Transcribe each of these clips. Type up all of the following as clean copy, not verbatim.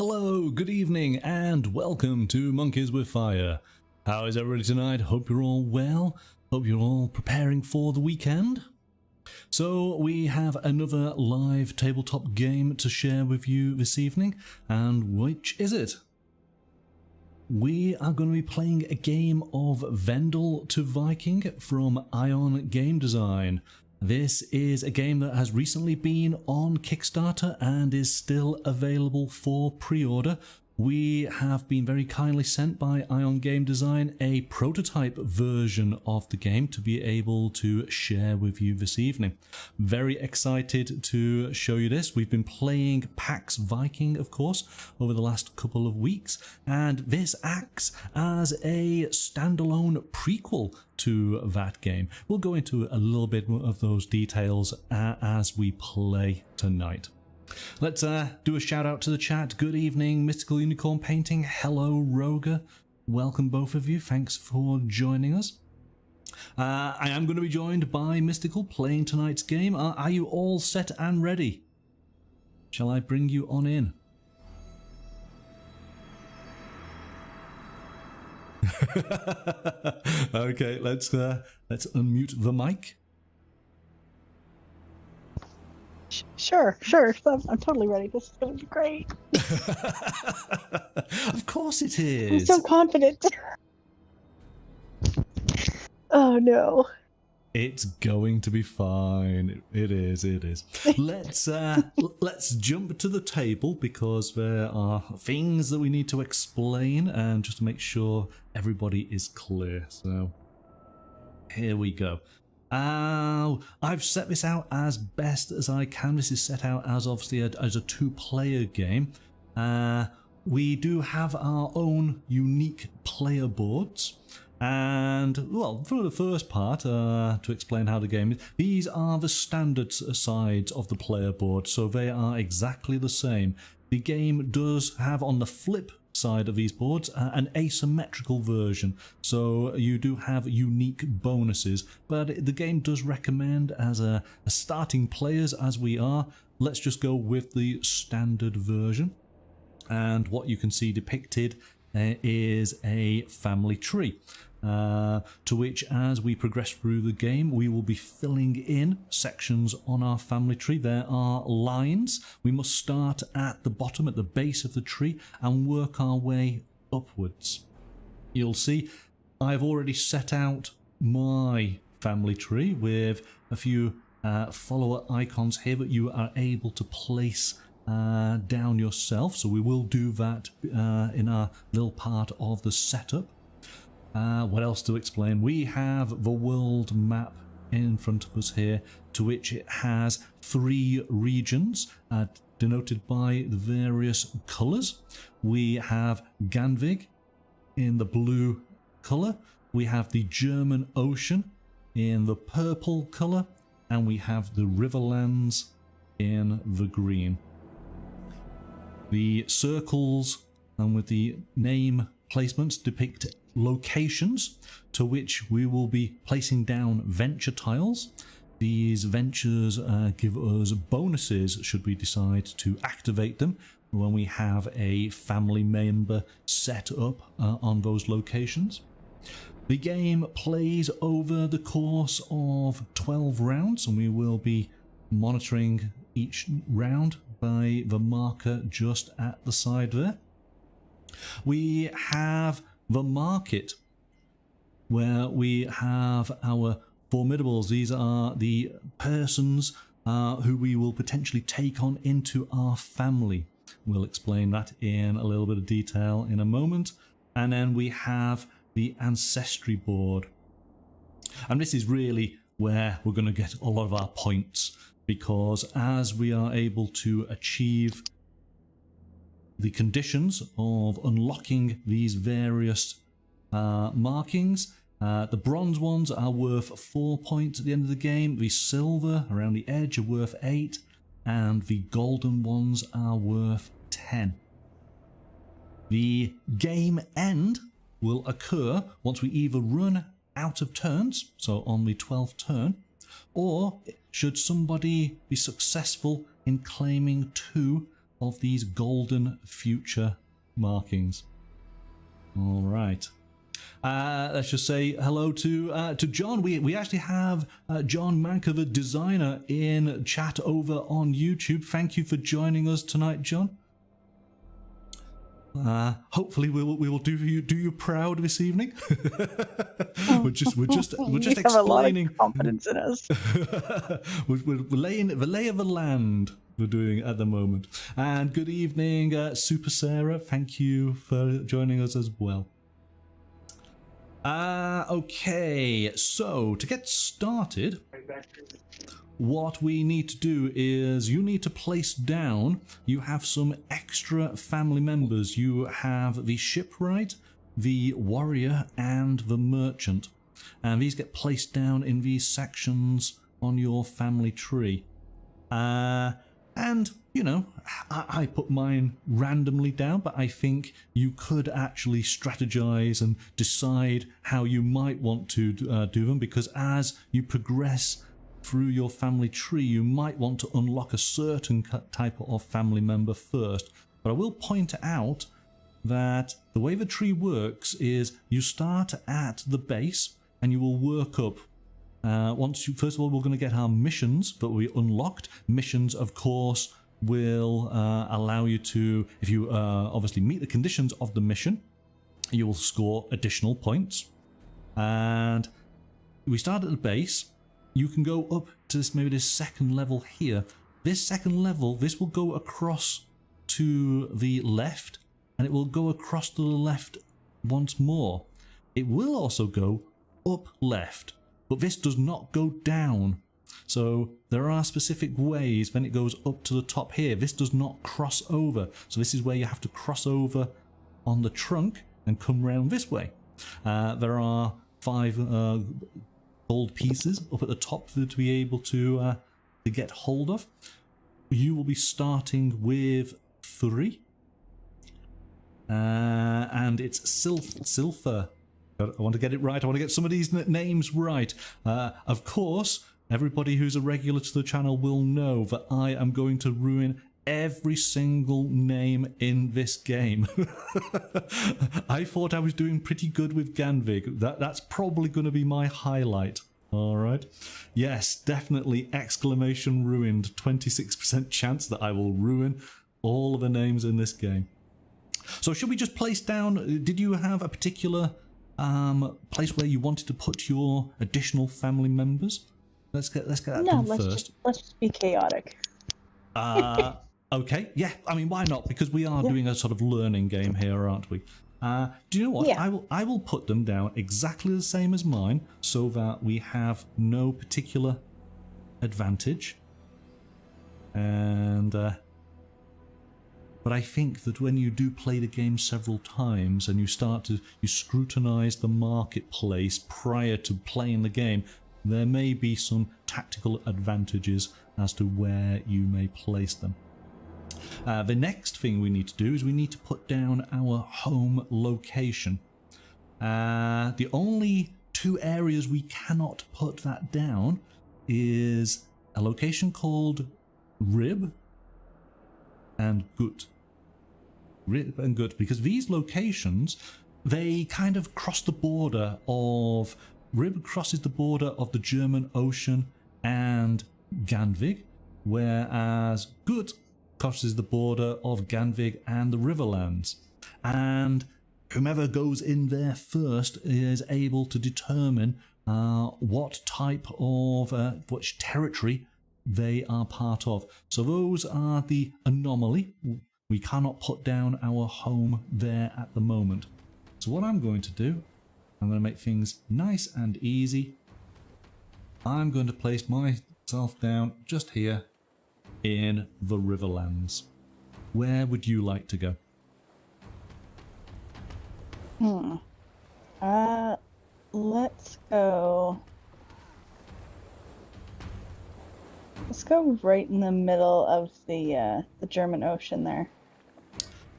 Hello, good evening, and welcome to Monkeys with Fire. How is everybody tonight? Hope you're all well. Hope you're all preparing for the weekend. So we have another live tabletop game to share with you this evening, and which is it? We are going to be playing a game of Vendel to Viking from Ion Game Design. This is a game that has recently been on Kickstarter and is still available for pre-order. We have been very kindly sent by Ion Game Design a prototype version of the game to be able to share with you this evening. Very excited to show you this. We've been playing Pax Viking, of course, over the last couple of weeks, and this acts as a standalone prequel to that game. We'll go into a little bit of those details as we play tonight. Let's do a shout out to the chat. Good evening, Mystical Unicorn Painting. Hello, Roger. Welcome both of you. Thanks for joining us. I am going to be joined by Mystical playing tonight's game. Are you all set and ready? Shall I bring you on in? Okay, let's unmute the mic. Sure. I'm totally ready. This is going to be great. Of course it is. I'm so confident. Oh no. It's going to be fine. It is. Let's jump to the table because there are things that we need to explain and just to make sure everybody is clear. So here we go. I've set this out as best as I can. This is set out as obviously as a two-player game. We do have our own unique player boards. And, well, for the first part, to explain how the game is, these are the standard sides of the player board, so they are exactly the same. The game does have on the flip side of these boards an asymmetrical version, so you do have unique bonuses, but the game does recommend as a starting players as we are, let's just go with the standard version. And what you can see depicted is a family tree, to which as we progress through the game we will be filling in sections on our family tree. There are lines. We must start at the bottom, at the base of the tree, and work our way upwards. You'll see I've already set out my family tree with a few follower icons here that you are able to place down yourself, so we will do that in our little part of the setup. What else to explain? We have the world map in front of us here, to which it has 3 regions denoted by the various colours. We have Ganvig in the blue colour, we have the German Ocean in the purple colour, and we have the Riverlands in the green. The circles and with the name placements depict locations to which we will be placing down venture tiles. These ventures give us bonuses should we decide to activate them when we have a family member set up on those locations. The game plays over the course of 12 rounds, and we will be monitoring each round by the marker just at the side there. We have the market, where we have our formidables. These are the persons who we will potentially take on into our family. We'll explain that in a little bit of detail in a moment. And then we have the ancestry board. And this is really where we're going to get a lot of our points, because as we are able to achieve the conditions of unlocking these various markings, the bronze ones are worth 4 points at the end of the game, the silver around the edge are worth 8, and the golden ones are worth 10. The game end will occur once we either run out of turns, so on the 12th turn, or should somebody be successful in claiming 2 of these golden future markings. All right. Let's just say hello to John. We actually have Jon Manker, the designer, in chat over on YouTube. Thank you for joining us tonight, John. Hopefully we will do you proud this evening. we're just you explaining. have a lot of confidence in us. we're laying the lay of the land. We're doing at the moment. And good evening, Super Sarah. Thank you for joining us as well. Okay, so to get started, what we need to do is you need to place down, you have some extra family members. You have the shipwright, the warrior, and the merchant. And these get placed down in these sections on your family tree. And, you know, I put mine randomly down, but I think you could actually strategize and decide how you might want to do them, because as you progress through your family tree, you might want to unlock a certain type of family member first. But I will point out that the way the tree works is you start at the base and you will work up. First of all, we're going to get our missions that we unlocked. Missions, of course, will allow you to, if you obviously meet the conditions of the mission, you will score additional points. And we start at the base. You can go up to this second level here. This second level, this will go across to the left, and it will go across to the left once more. It will also go up left. But this does not go down. So there are specific ways when it goes up to the top here. This does not cross over. So this is where you have to cross over on the trunk and come round this way. There are 5 gold pieces up at the top to be able to get hold of. You will be starting with 3. And it's Silver. I want to get it right. I want to get some of these names right. Of course, everybody who's a regular to the channel will know that I am going to ruin every single name in this game. I thought I was doing pretty good with Ganvig. That's probably going to be my highlight. All right. Yes, definitely exclamation ruined. 26% chance that I will ruin all of the names in this game. So should we just place down, did you have a particular place where you wanted to put your additional family members? Let's get that done first. Let's just be chaotic. Okay, yeah. I mean, why not? Because we are doing a sort of learning game here, aren't we? Do you know what? Yeah. I will put them down exactly the same as mine, so that we have no particular advantage. And but I think that when you do play the game several times and you scrutinize the marketplace prior to playing the game, there may be some tactical advantages as to where you may place them. The next thing we need to do is we need to put down our home location. The only 2 areas we cannot put that down is a location called Rib and Gut. Rib and Gut, because these locations, they kind of cross the border of... Rib crosses the border of the German Ocean and Ganvig, whereas Gut crosses the border of Ganvig and the Riverlands. And whomever goes in there first is able to determine what type of, which territory they are part of. So those are the anomaly. We cannot put down our home there at the moment. So what I'm going to do, I'm going to make things nice and easy. I'm going to place myself down just here in the Riverlands. Where would you like to go? Let's go. Let's go right in the middle of the German Ocean there.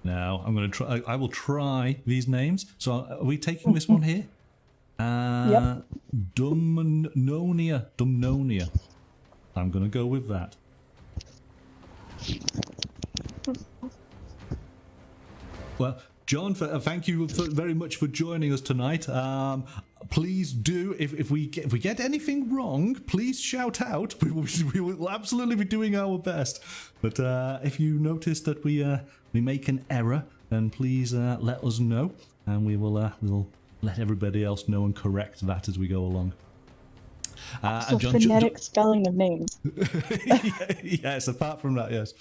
Now I'm going to try. I will try these names. So are we taking this one here? Yep. Dumnonia. I'm going to go with that. Well, John, thank you very much for joining us tonight. Please do, if we get anything wrong, please shout out. We will absolutely be doing our best. But if you notice that we make an error, then please let us know, and we'll let everybody else know and correct that as we go along. So phonetic spelling of names. Yes, apart from that, yes.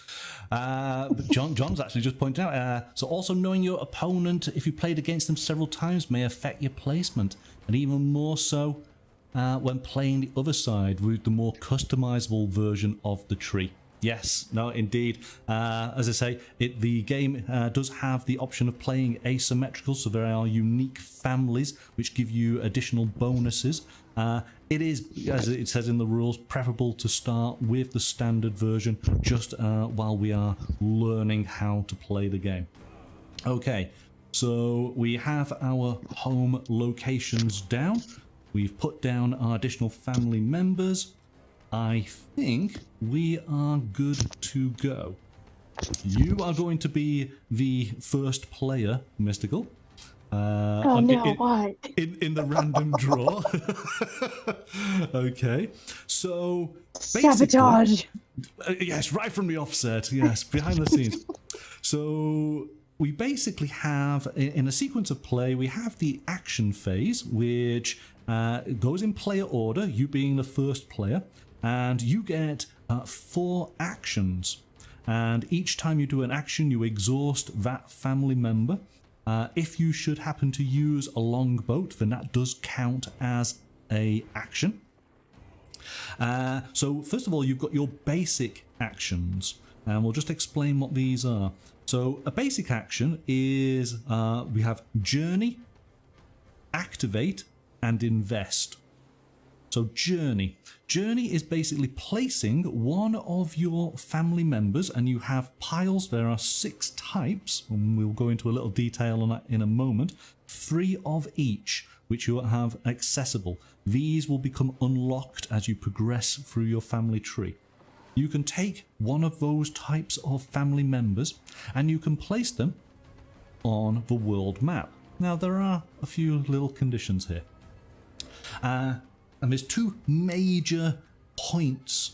But John's actually just pointed out, so also knowing your opponent, if you played against them several times, may affect your placement, and even more so when playing the other side with the more customizable version of the tree. Yes, no, indeed. As I say, the game does have the option of playing asymmetrical, so there are unique families which give you additional bonuses. It is, as it says in the rules, preferable to start with the standard version just while we are learning how to play the game. Okay, so we have our home locations down. We've put down our additional family members. I think we are good to go. You are going to be the first player, Mystical. Oh no, why? In the random draw. Okay, so sabotage. Yes, right from the offset. Yes, behind the scenes. So we basically have, in a sequence of play, we have the action phase, which goes in player order, you being the first player, and you get 4 actions. And each time you do an action, you exhaust that family member. If you should happen to use a longboat, then that does count as a action. So first of all, you've got your basic actions, and we'll just explain what these are. So a basic action is we have journey, activate, and invest. So journey is basically placing one of your family members, and you have piles. There are 6 types, and we'll go into a little detail on that in a moment. 3 of each which you have accessible. These will become unlocked as you progress through your family tree. You can take one of those types of family members and you can place them on the world map. Now there are a few little conditions here. And there's 2 major points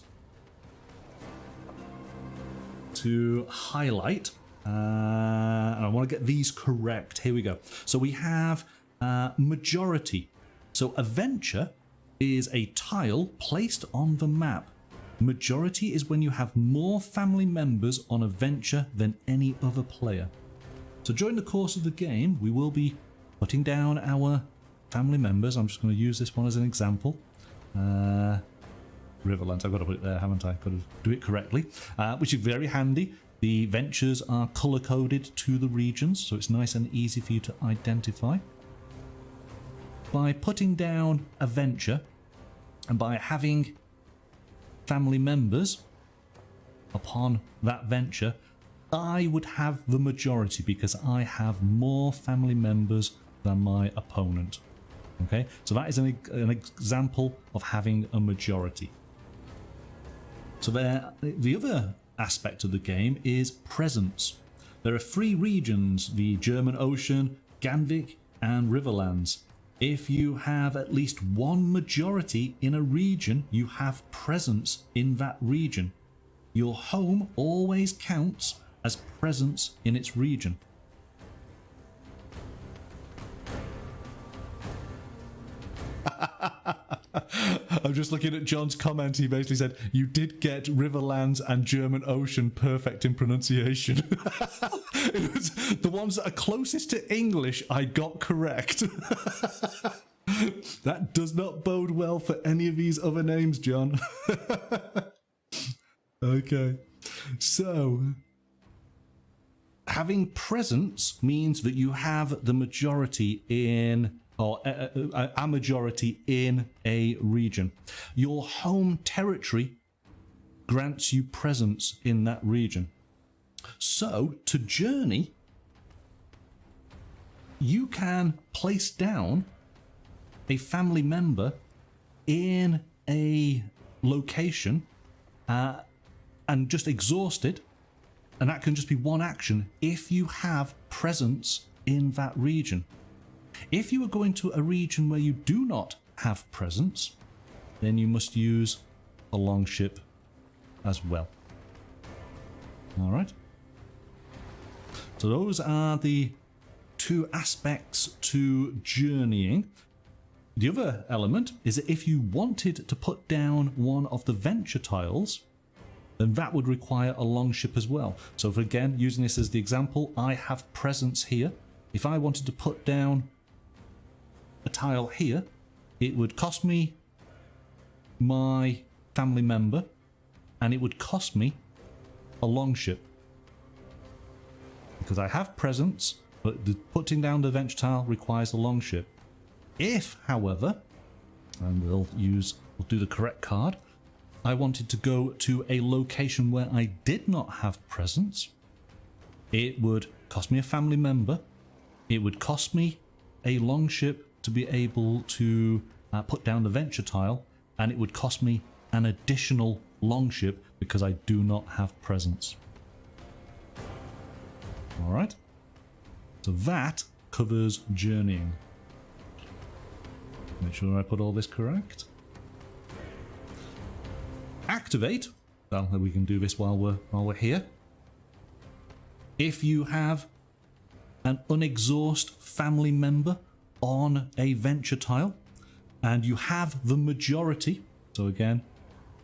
to highlight. And I want to get these correct. Here we go. So we have majority. So a venture is a tile placed on the map. Majority is when you have more family members on a venture than any other player. So during the course of the game, we will be putting down our family members. I'm just going to use this one as an example. Riverlands, I've got to put it there, haven't I? Got to do it correctly, which is very handy. The ventures are color coded to the regions, so it's nice and easy for you to identify. By putting down a venture and by having family members upon that venture, I would have the majority because I have more family members than my opponent. Okay, so that is an example of having a majority. So the other aspect of the game is presence. There are 3 regions, the German Ocean, Ganvik, and Riverlands. If you have at least one majority in a region, you have presence in that region. Your home always counts as presence in its region. I'm just looking at John's comment. He basically said, you did get Riverlands and German Ocean perfect in pronunciation. It was the ones that are closest to English I got correct. That does not bode well for any of these other names, John. Okay. So, having presence means that you have the majority in, or a majority in a region. Your home territory grants you presence in that region. So, to journey, you can place down a family member in a location and just exhaust it, And that can just be one action if you have presence in that region. If you are going to a region where you do not have presence, then you must use a longship as well. All right. So those are the two aspects to journeying. The other element is that if you wanted to put down one of the venture tiles, then that would require a longship as well. So for, again, using this as the example, I have presence here. If I wanted to put down a tile here, it would cost me my family member, and it would cost me a longship. Because I have presence, but putting down the venture tile requires a longship. If, however, and we'll do the correct card, I wanted to go to a location where I did not have presence, it would cost me a family member, it would cost me a longship to be able to put down the venture tile, and it would cost me an additional longship because I do not have presence. Alright, so that covers journeying. Make sure I put all this correct. Activate. Well, we can do this while we're here. If you have an unexhaust family member on a venture tile, and you have the majority, so again,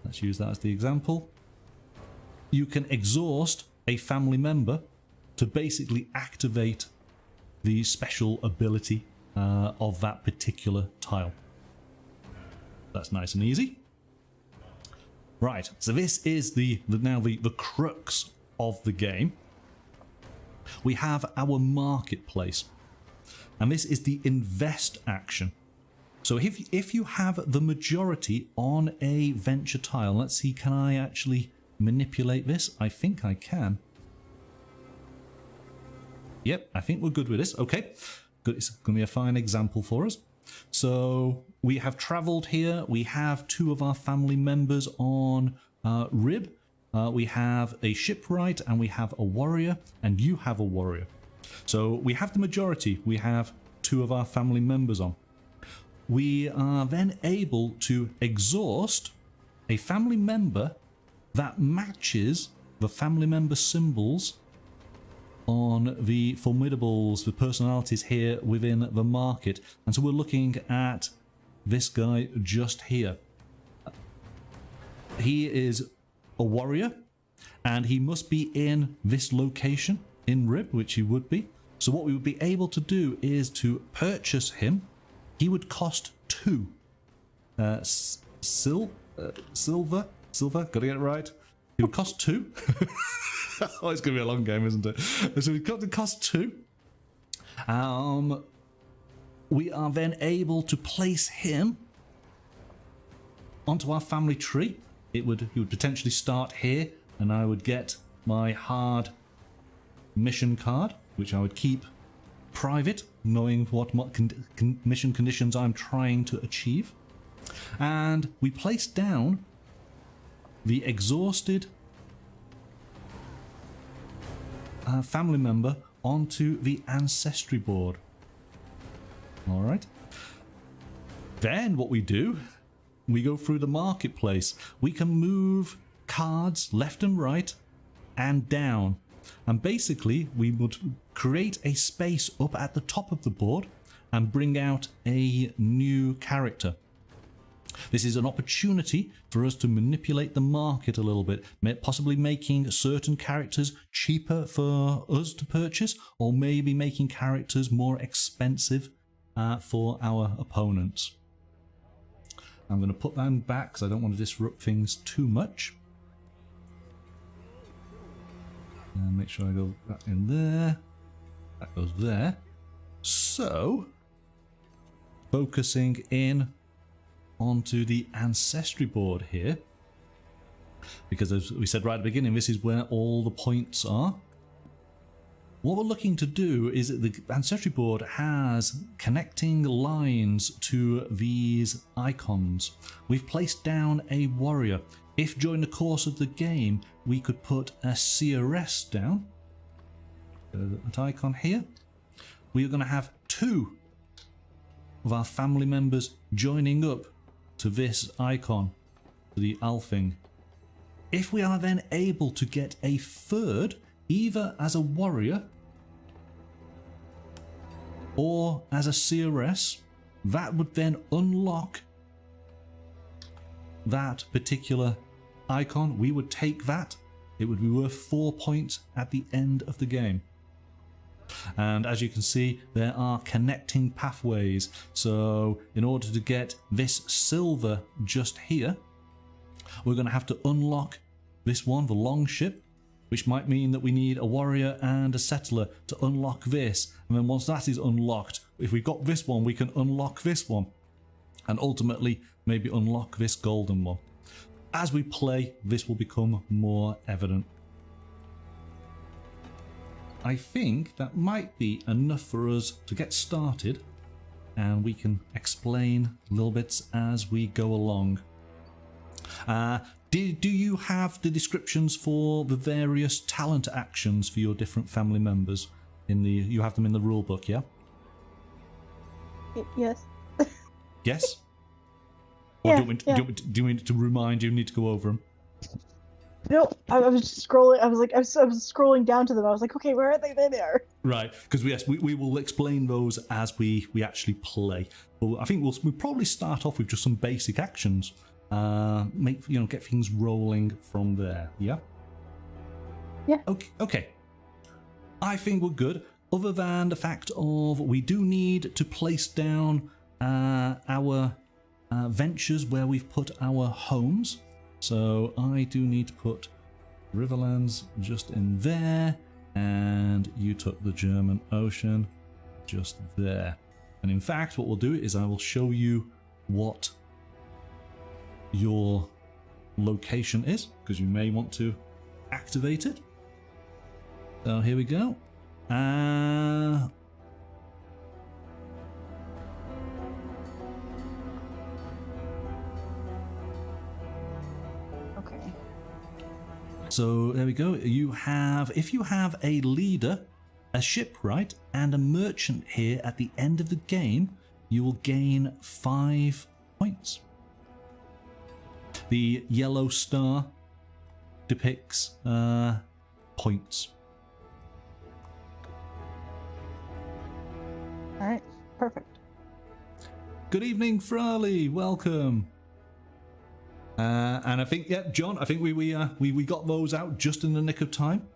let's use that as the example, you can exhaust a family member to basically activate the special ability of that particular tile. That's nice and easy. Right, so this is now the crux of the game. We have our marketplace, and this is the invest action. So if you have the majority on a venture tile, let's see, can I actually manipulate this? I think I can. Yep, I think we're good with this. Okay, good. It's going to be a fine example for us. So we have traveled here. We have two of our family members on Rib. We have a shipwright and we have a warrior, and you have a warrior. So we have the majority. We have two of our family members on. We are then able to exhaust a family member that matches the family member symbols on the formidables, the personalities here within the market. And so we're looking at this guy just here. He is a warrior, and he must be in this location in Rib, which he would be. So what we would be able to do is to purchase him. He would cost 2 silver, gotta get it right. He would cost 2. Oh, it's going to be a long game, isn't it? So we've got to cost 2. We are then able to place him onto our family tree. He would potentially start here, and I would get my hard mission card, which I would keep private, knowing what mission conditions I'm trying to achieve. And we place down the exhausted family member onto the ancestry board. All right. Then what we do, we go through the marketplace. We can move cards left and right and down. And basically, we would create a space up at the top of the board and bring out a new character. This is an opportunity for us to manipulate the market a little bit, possibly making certain characters cheaper for us to purchase, or maybe making characters more expensive for our opponents. I'm going to put them back because I don't want to disrupt things too much. And make sure I go that in there. That goes there. So, focusing in onto the ancestry board here, because as we said right at the beginning, this is where all the points are. What we're looking to do is that the ancestry board has connecting lines to these icons. We've placed down a warrior. if during the course of the game we could put a CRS down, that icon here, we are going to have 2 of our family members joining up to this icon, to the Alfing. If we are then able to get a 3rd, either as a warrior or as a CRS, that would then unlock that particular icon. We would take that. It would be worth 4 points at the end of the game. And as you can see, there are connecting pathways. So in order to get this silver just here, we're going to have to unlock this one, the longship, which might mean that we need a warrior and a settler to unlock this. And then once that is unlocked, if we've got this one, we can unlock this one. And ultimately, maybe unlock this golden one. As we play, this will become more evident. I think that might be enough for us to get started, and we can explain little bits as we go along. Do you have the descriptions for the various talent actions for your different family members? You have them in the rule book, yeah? Yes. Yes? Or Yeah, do you want me to remind you? Need to go over them? No, I was just scrolling. I was scrolling down to them. I was like, okay, where are they? There they are. Right, because yes, we will explain those as we actually play. But I think we'll probably start off with just some basic actions. Get things rolling from there. Yeah. Yeah. Okay. I think we're good. Other than the fact of we do need to place down our ventures where we've put our homes. So I do need to put Riverlands just in there, and you took the German Ocean just there. And in fact, what we'll do is I will show you what your location is, because you may want to activate it. So here we go. Okay. So there we go. If you have a leader, a shipwright, and a merchant here at the end of the game, you will gain 5 points. The yellow star depicts points. All right. Perfect. Good evening, Farley. Welcome. And I think, yeah, John, I think we got those out just in the nick of time.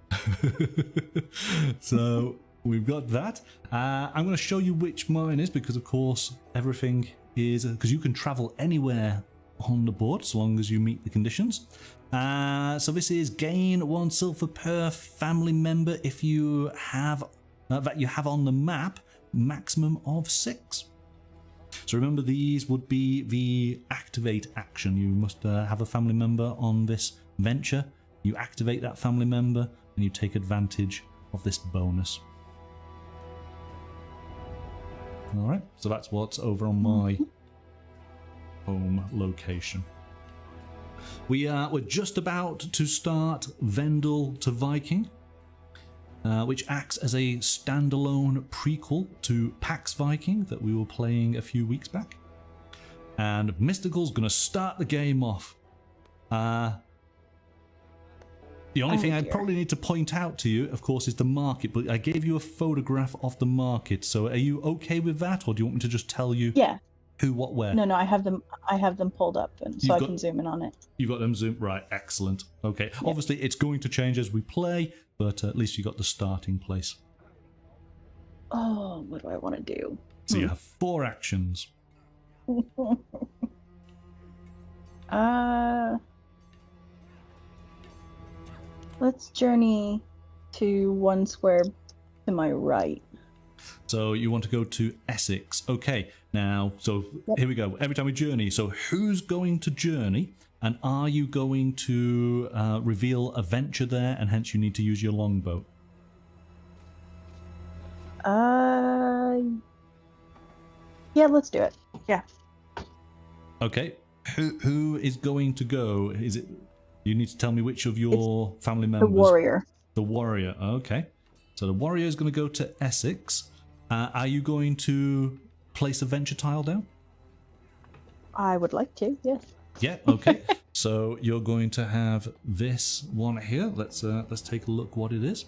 So we've got that. I'm going to show you which mine is, because of course everything is, because you can travel anywhere on the board so long as you meet the conditions. So this is gain 1 silver per family member if you have that you have on the map, maximum of 6. So remember, these would be the activate action. You must have a family member on this venture. You activate that family member and you take advantage of this bonus. Alright, so that's what's over on my home location. We're just about to start Vendel to Viking, which acts as a standalone prequel to Pax Viking that we were playing a few weeks back. And Mystical's going to start the game off. The only thing I'd probably need to point out to you, of course, is the market, but I gave you a photograph of the market, so are you okay with that, or do you want me to just tell you who, what, where? No, I have them pulled up, and so I can zoom in on it. You've got them zoomed, right, excellent. Okay, obviously it's going to change as we play, but at least you got the starting place. Oh, what do I want to do? So you have 4 actions. Let's journey to 1 square to my right. So you want to go to Essex. Okay, now, so here we go. Every time we journey, so who's going to journey? And are you going to reveal a venture there, and hence you need to use your longbow? Yeah, let's do it. Yeah. Okay. Who is going to go? Is it? You need to tell me which of your family The members. warrior. The warrior. Okay. So the warrior is going to go to Essex. Are you going to place a venture tile down? I would like to, yes. Yeah. Okay. So you're going to have this one here. Let's take a look what it is.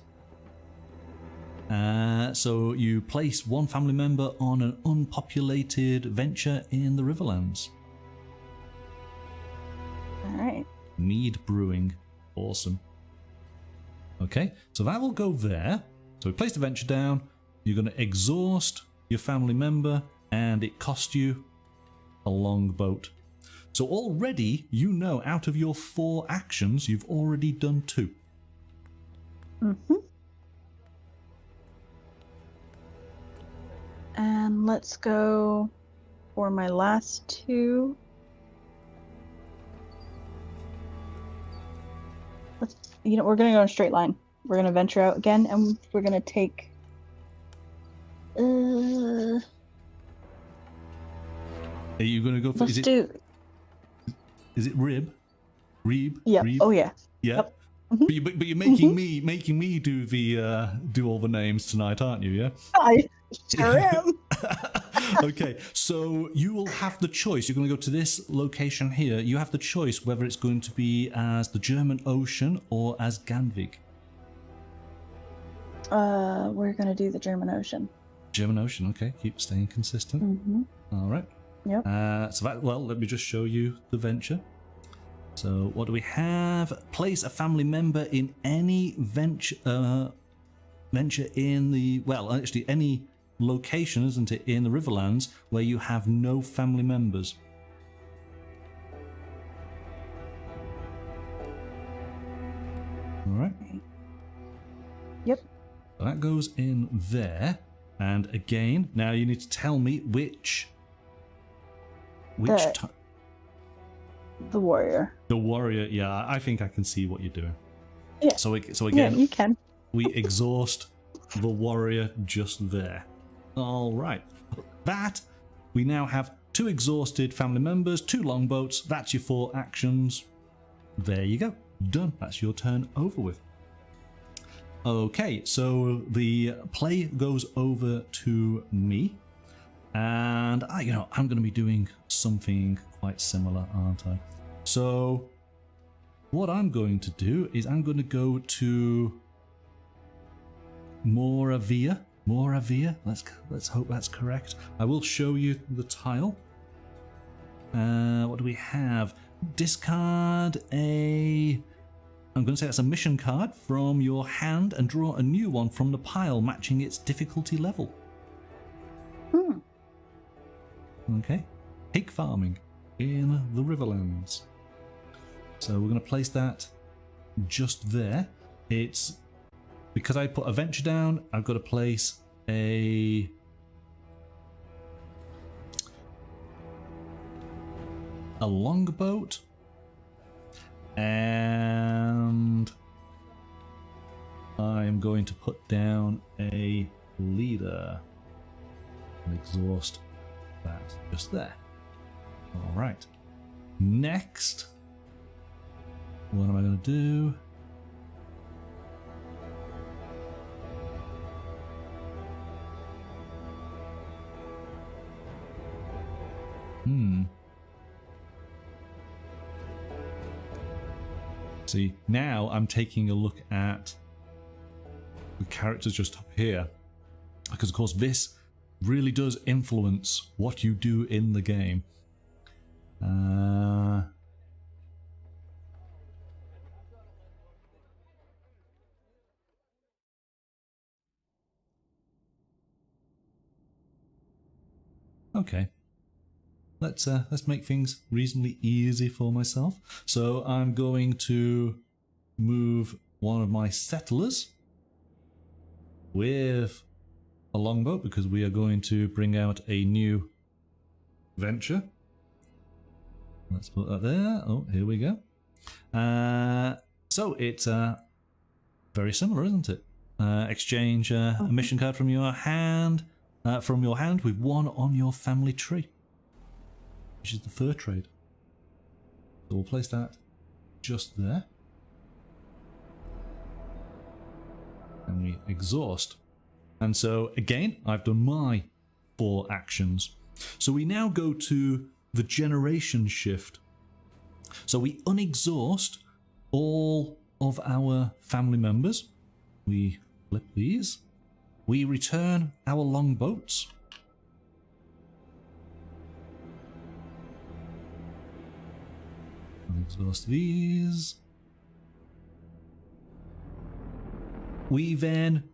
So you place one family member on an unpopulated venture in the Riverlands. All right. Mead Brewing. Awesome. Okay, so that will go there. So we place the venture down. You're going to exhaust your family member, and it cost you a longboat. So already, you know, out of your 4 actions, you've already done 2. Mm-hmm. And let's go for my last 2. We're gonna go in a straight line. We're gonna venture out again, and we're gonna take. Are you going to go for? Let's do. Is it Rib? Yeah. Reeb? Oh yeah. Yeah. Yep. But you're making me do the do all the names tonight, aren't you? Yeah. I sure am. Okay, so you will have the choice. You're going to go to this location here. You have the choice whether it's going to be as the German Ocean or as Ganvig. We're gonna do the German Ocean. German Ocean. Okay, keep staying consistent. Mm-hmm. All right. Yep. Let me just show you the venture. So what do we have? Place a family member in any venture in the, well, actually any location, isn't it, in the Riverlands where you have no family members. All right. Yep. So that goes in there. And again, now you need to tell me which The warrior. The warrior, yeah, I think I can see what you're doing. Yeah. So Yeah, again, you can. we exhaust the warrior just there. All right. That, we now have 2 exhausted family members, 2 longboats. That's your 4 actions. There you go. Done. That's your turn over with. Okay, so the play goes over to me. And I'm going to be doing something quite similar, aren't I? So what I'm going to do is I'm going to go to Moravia. Let's hope that's correct. I will show you the tile. What do we have? Discard a... I'm going to say that's a mission card from your hand and draw a new one from the pile matching its difficulty level. Okay. Pig farming in the Riverlands. So we're going to place that just there. It's because I put a venture down, I've got to place a longboat, and I'm going to put down a leader and exhaust that just there. All right. Next, what am I going to do? See, now I'm taking a look at the characters just up here, because of course this really does influence what you do in the game. Okay. Let's make things reasonably easy for myself. So I'm going to move one of my settlers with a longboat because we are going to bring out a new venture. Let's put that there. Oh, here we go. So it's very similar, isn't it? Exchange a mission card from your hand with one on your family tree, which is the fur trade. So we'll place that just there. And we exhaust. And so again, I've done my 4 actions. So we now go to the generation shift. So we unexhaust all of our family members. We flip these. We return our longboats. Exhaust these. We then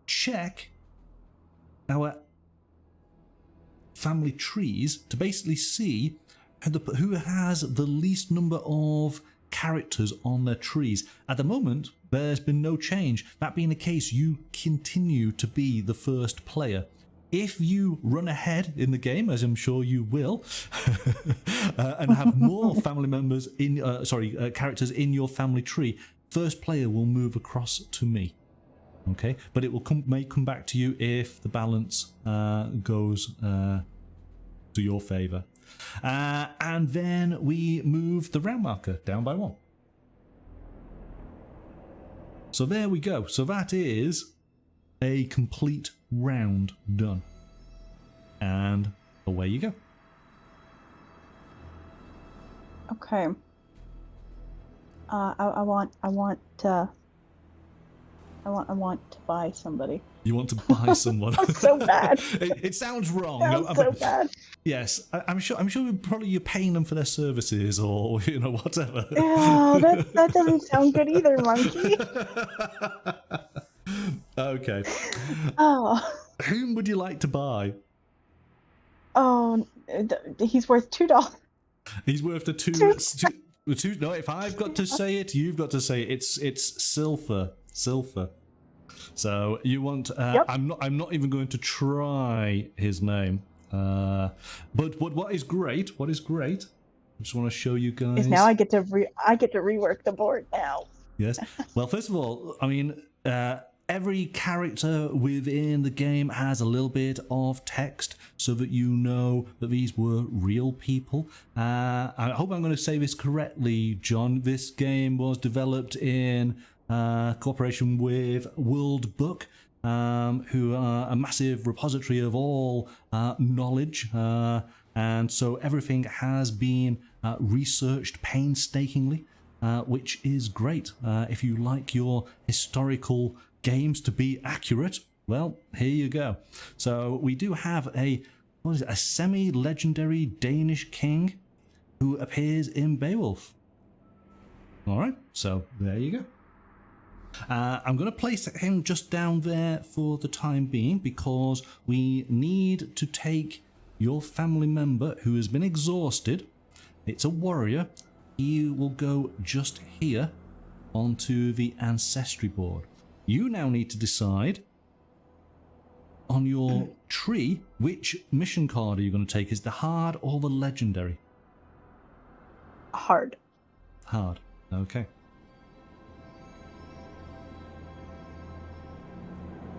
check our family trees to basically see who has the least number of characters on their trees. At the moment, there's been no change. That being the case, you continue to be the first player. If you run ahead in the game, as I'm sure you will, and have more family members in, characters in your family tree, first player will move across to me. Okay, but it will may come back to you if the balance goes to your favour. And then we move the round marker down by 1. So there we go. So that is a complete round done. And away you go. Okay. I want to buy somebody. You want to buy someone? That's so bad. It sounds wrong. Sounds so bad. Yes, I'm sure probably you're paying them for their services or whatever. Yeah, that doesn't sound good either, Monkey. Okay. Oh. Whom would you like to buy? Oh, he's worth $2. He's worth the two. No, if I've got to say it, you've got to say it. It's Silver. So you want? Yep. I'm not even going to try his name. But what is great? What is great? I just want to show you guys. Is now I get to rework the board now. Yes. Well, first of all, I mean, every character within the game has a little bit of text so that you know that these were real people. I hope I'm going to say this correctly, John. This game was developed in cooperation with World Book, who are a massive repository of all knowledge. And so everything has been researched painstakingly, which is great. If you like your historical games to be accurate, well, here you go. So we do have a semi-legendary Danish king who appears in Beowulf. All right, so there you go. I'm going to place him just down there for the time being because we need to take your family member who has been exhausted. It's a warrior. He will go just here onto the ancestry board. You now need to decide on your tree which mission card are you going to take. Is the hard or the legendary? Hard. Hard. Okay.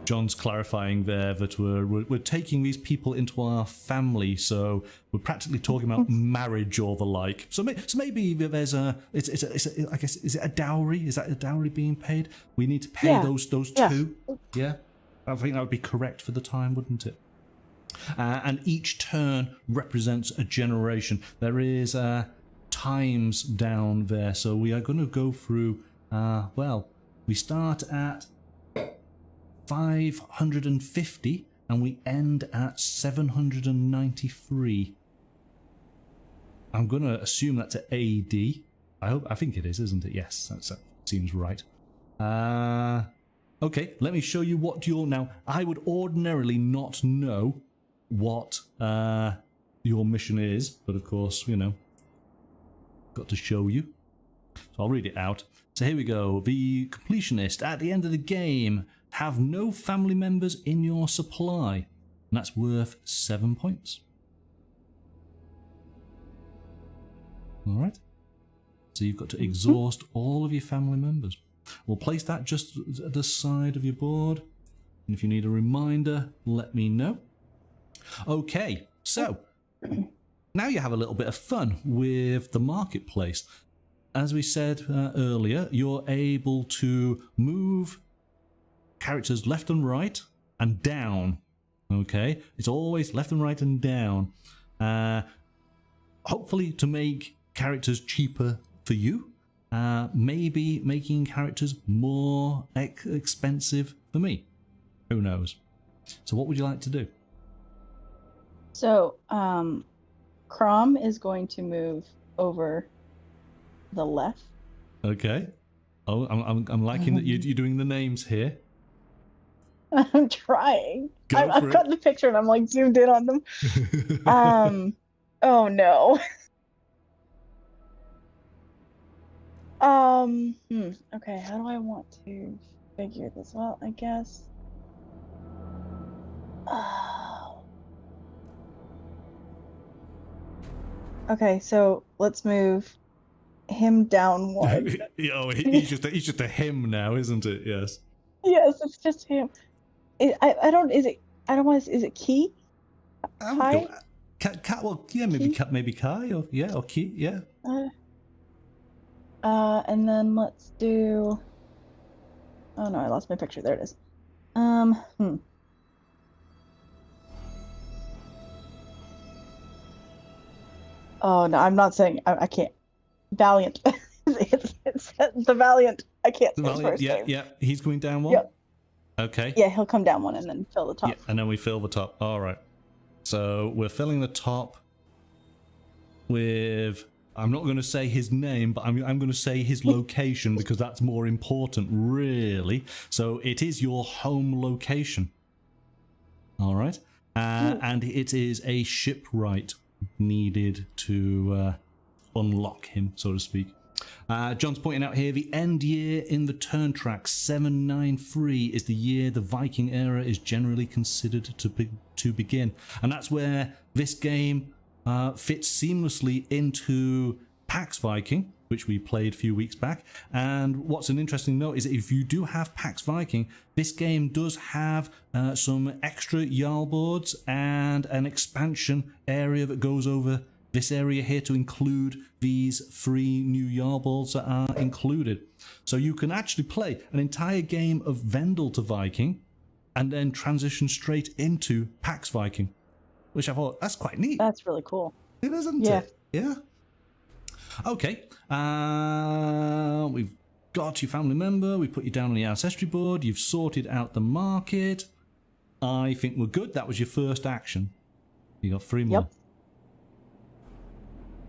John's clarifying there that we're taking these people into our family, so we're practically talking about marriage or the like. So maybe there's I guess, is it a dowry? Is that a dowry being paid? We need to pay those two. Yeah, I think that would be correct for the time, wouldn't it? And each turn represents a generation. There is times down there, so we are going to go through. We start at 550 and we end at 793. I'm going to assume that's an AD. I think it is, isn't it? Yes, that seems right. Okay, let me show you what now. I would ordinarily not know what your mission is, but of course, got to show you. So I'll read it out. So here we go. The completionist at the end of the game have no family members in your supply, and that's worth 7 points. All right. So you've got to exhaust all of your family members. We'll place that just at the side of your board, and if you need a reminder, let me know. Okay, so now you have a little bit of fun with the marketplace. as we said earlier, you're able to move characters left and right and down. Okay, it's always left and right and down. Hopefully to make characters cheaper for you. Maybe making characters more expensive for me. Who knows? So what would you like to do? So, Crom is going to move over the left. Okay. Oh, I'm liking that you're doing the names here. I'm trying. Go I've for got it. the picture and I'm like zoomed in on them. Oh no. Okay, how do I want to figure this out? I guess. Okay, so let's move him down one. Oh, he's just a him now, isn't it? Yes. Yes, it's just him. I don't. Is it? I don't want to. Is it Key? Kai? Well, yeah, maybe Kai or Key, yeah. And then let's do. Oh no, I lost my picture. There it is. Oh no, I'm not saying I can't. Valiant. it's the Valiant. I can't say his first name. Yeah. He's going down one. Yep. Okay. Yeah, he'll come down one and then fill the top. Yeah, and then we fill the top. All right. So we're filling the top with. I'm not going to say his name, but I'm going to say his location because that's more important, really. So it is your home location. All right. And it is a shipwright needed to unlock him, so to speak. John's pointing out here, the end year in the turn track 793 is the year the Viking era is generally considered to begin. And that's where this game fits seamlessly into Pax Viking, which we played a few weeks back. And what's an interesting note is that if you do have Pax Viking, this game does have some extra Jarl boards and an expansion area that goes over this area here to include these 3 new Jarl boards that are included. So you can actually play an entire game of Vendel to Viking and then transition straight into Pax Viking, which I thought, that's quite neat. That's really cool. It isn't it? Yeah. Okay. We've got your family member. We put you down on the ancestry board. You've sorted out the market. I think we're good. That was your first action. You got 3 more. Yep.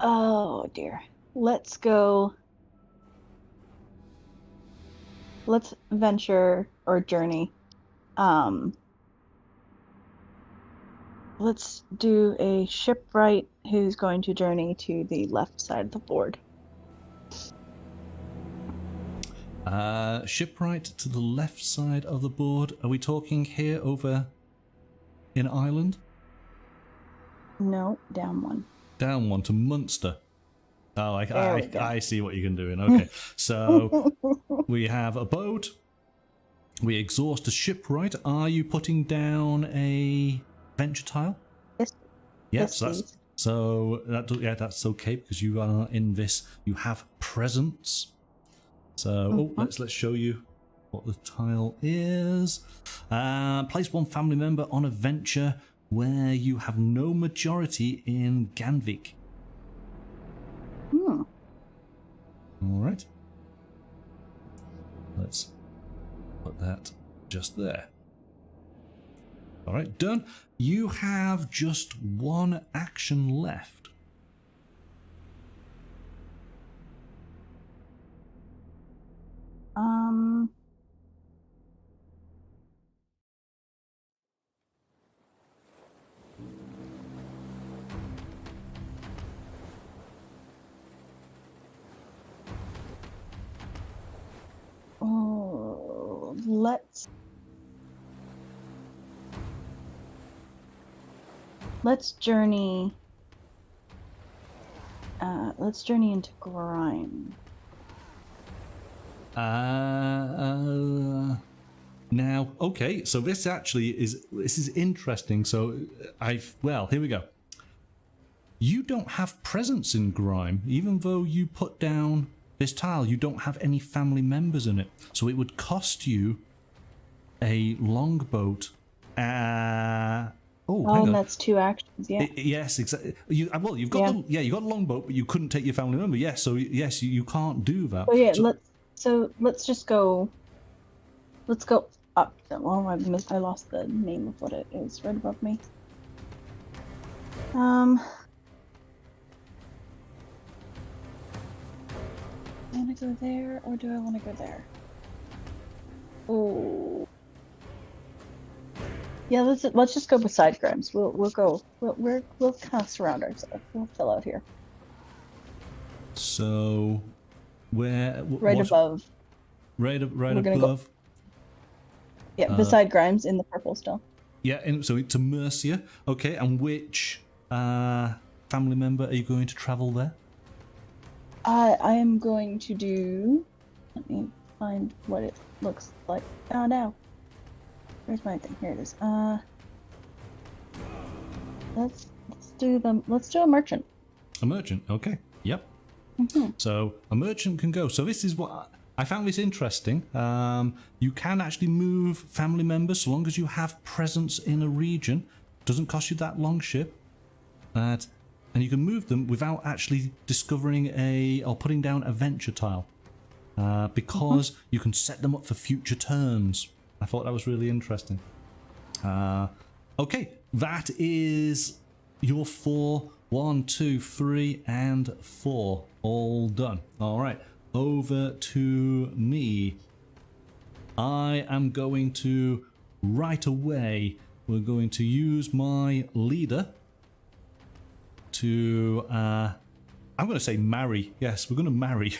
Oh dear. Let's go. Let's venture or journey. Let's do a shipwright who's going to journey to the left side of the board. Shipwright to the left side of the board. Are we talking here over in Ireland? No, down one. Down one to Munster. Oh, I see what you can do. Okay, so we have a boat. We exhaust a shipwright. Are you putting down a venture tile? Yes. Yes, yes, that's okay because you are in this. You have presence. So let's show you what the tile is. Place 1 family member on a venture where you have no majority in Ganvik. All right. Let's put that just there. All right, done. You have just 1 action left. Oh, let's journey. Let's journey into Grime. Now, okay, so this is interesting. So here we go. You don't have presence in Grime, even though you put down this tile, you don't have any family members in it. So it would cost you a longboat. Hang on. That's 2 actions, yeah. Yes, exactly. You've got you got a longboat, but you couldn't take your family member. Yes, so yes, you can't do that. Oh yeah, let's just go. Let's go up. Oh, I lost the name of what it is right above me. Do I want to go there or do I want to go there? Oh. Yeah, let's just go beside Grimes. We'll kind of surround ourselves. We'll fill out here. So, where? Right above. Right above. Yeah, beside Grimes in the purple still. Yeah, so to Mercia. Okay, and which family member are you going to travel there? I am going to do. Let me find what it looks like. Oh no. Where's my thing? Here it is. Let's do a merchant. A merchant. Okay. Yep. So a merchant can go. So this is what I found this interesting. You can actually move family members so long as you have presence in a region. Doesn't cost you that long ship. And you can move them without actually discovering or putting down a venture tile. Because you can set them up for future turns. I thought that was really interesting. Okay, that is your 4. 1, 2, 3, and 4. All done. All right, over to me. I am going to, right away, we're going to use my leader to, I'm going to say marry. Yes, we're going to marry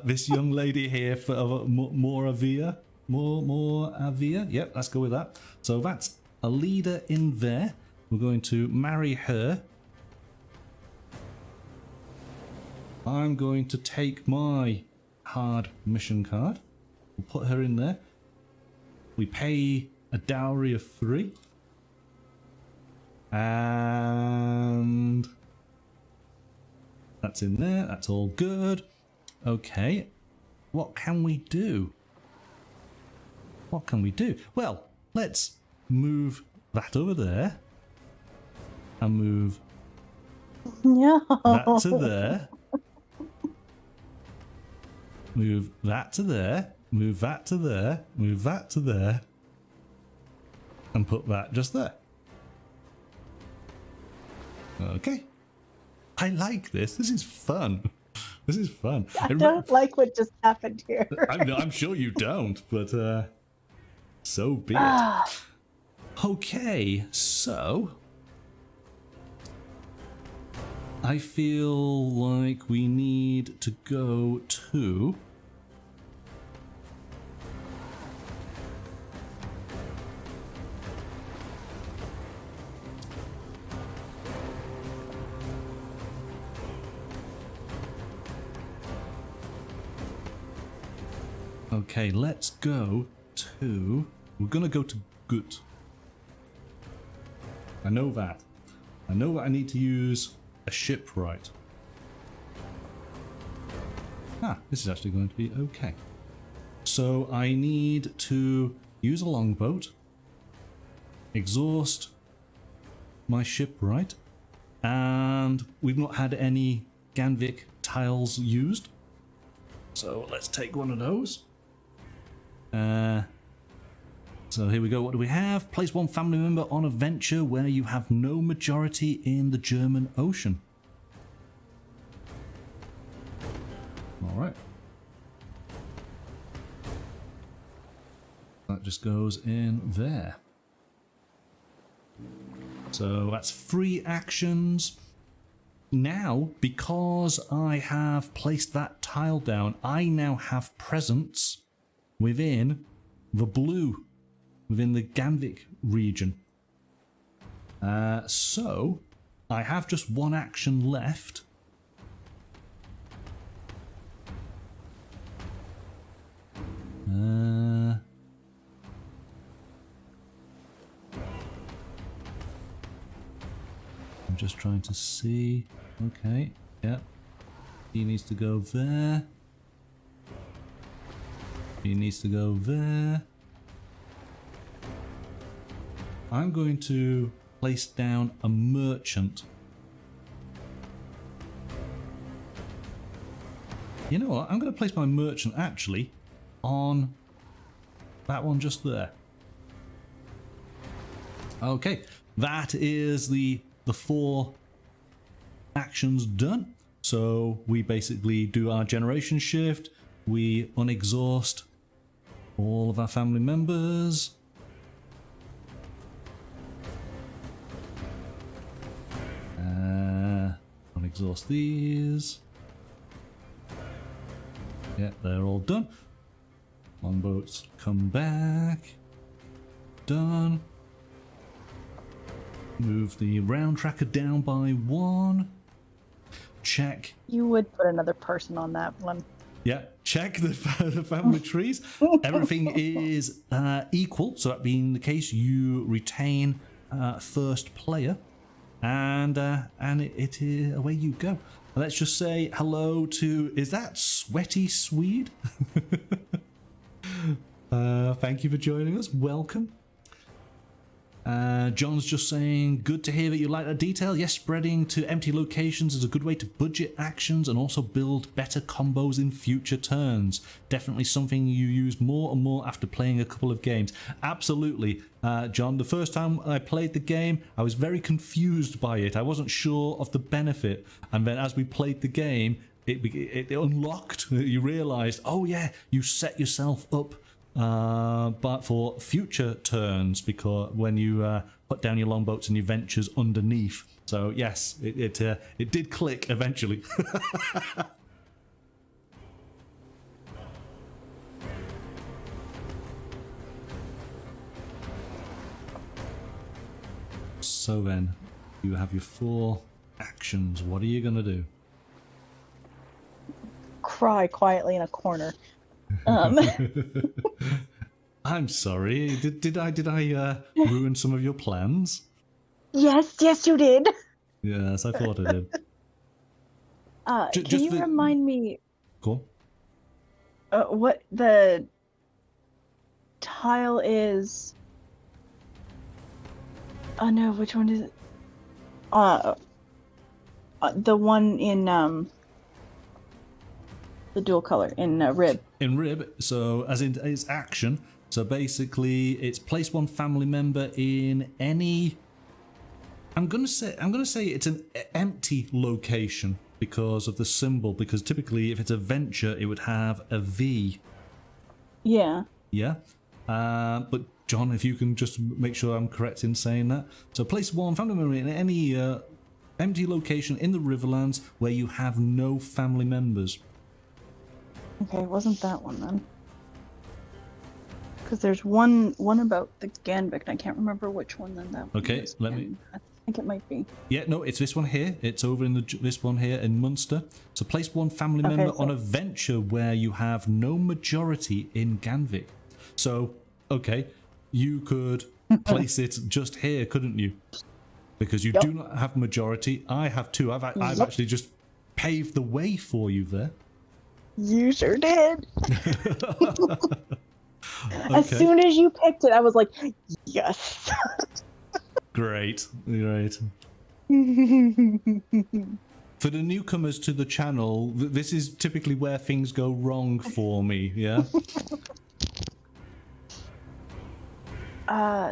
this young lady here for Moravia. Moravia. Yep, let's go with that. So that's a leader in there. We're going to marry her. I'm going to take my hard mission card. We'll put her in there. We pay a dowry of 3. And that's in there. That's all good. Okay. What can we do? What can we do? Well, let's move that over there. And move that to there. Move that to there. Move that to there. Move that to there. And put that just there. Okay. I like this. This is fun. This is fun. I don't like what just happened here. I'm sure you don't, but so be it. Okay, so I feel like we need to go to okay, let's go to, we're gonna go to Gut. I know that. I know that I need to use a shipwright. This is actually going to be okay. So I need to use a longboat, exhaust my shipwright, and we've not had any Ganvik tiles used. So let's take one of those. So here we go. What do we have? Place 1 family member on a venture where you have no majority in the German Ocean. All right. That just goes in there. So that's 3 actions. Now, because I have placed that tile down, I now have presence within the blue, within the Ganvik region. So I have just 1 action left. I'm just trying to see. Okay, yeah. He needs to go there. He needs to go there. I'm going to place down a merchant. You know what? I'm going to place my merchant actually on that one just there. Okay, that is the 4 actions done. So we basically do our generation shift. We unexhaust all of our family members. Unexhaust these. Yeah, they're all done. Longboats come back. Done. Move the round tracker down by 1. Check. You would put another person on that one. Yeah, check the family trees. Everything is equal, so that being the case, you retain first player, and it is away you go. Let's just say hello to, is that Sweaty Swede? Thank you for joining us. Welcome. John's just saying, good to hear that you like that detail. Yes, spreading to empty locations is a good way to budget actions and also build better combos in future turns. Definitely something you use more and more after playing a couple of games. Absolutely, John. The first time I played the game, I was very confused by it. I wasn't sure of the benefit. And then as we played the game, it unlocked. You realised, oh yeah, you set yourself up but for future turns, because when you put down your longboats and your ventures underneath. So yes, it did click eventually. So then, you have your 4 actions. What are you gonna do? Cry quietly in a corner. I'm sorry. Did I ruin some of your plans? Yes, you did. Yes, I thought I did. Can you remind me? Cool. What the tile is? Oh no, which one is it? The one in the dual color in rib. In rib, so as in its action. So basically, it's place 1 family member in any. I'm gonna say it's an empty location because of the symbol. Because typically, if it's a venture, it would have a V. Yeah. Yeah. But John, if you can just make sure I'm correct in saying that. So place 1 family member in any empty location in the Riverlands where you have no family members. Okay, it wasn't that one then. Because there's one about the Ganvik, and I can't remember which one then that one Okay, was. let me. I think it might be. Yeah, no, it's this one here. It's over in this one here in Munster. So place 1 family member on a venture where you have no majority in Ganvik. So, okay, you could place it just here, couldn't you? Because you do not have majority. I have 2. I've actually just paved the way for you there. You sure did. As soon as you picked it, I was like, yes. Great. For the newcomers to the channel, this is typically where things go wrong for me, yeah?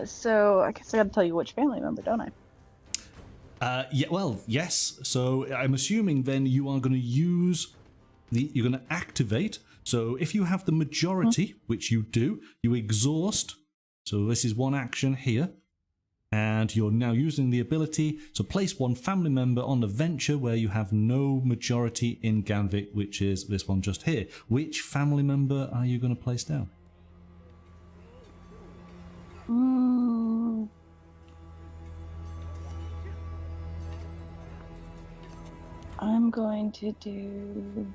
So I guess I gotta tell you which family member, don't I? Yeah, well, yes. So I'm assuming then you are going to use you're going to activate. So if you have the majority, which you do, you exhaust. So this is 1 action here. And you're now using the ability to place 1 family member on the venture where you have no majority in Ganvik, which is this one just here. Which family member are you going to place down? I'm going to do.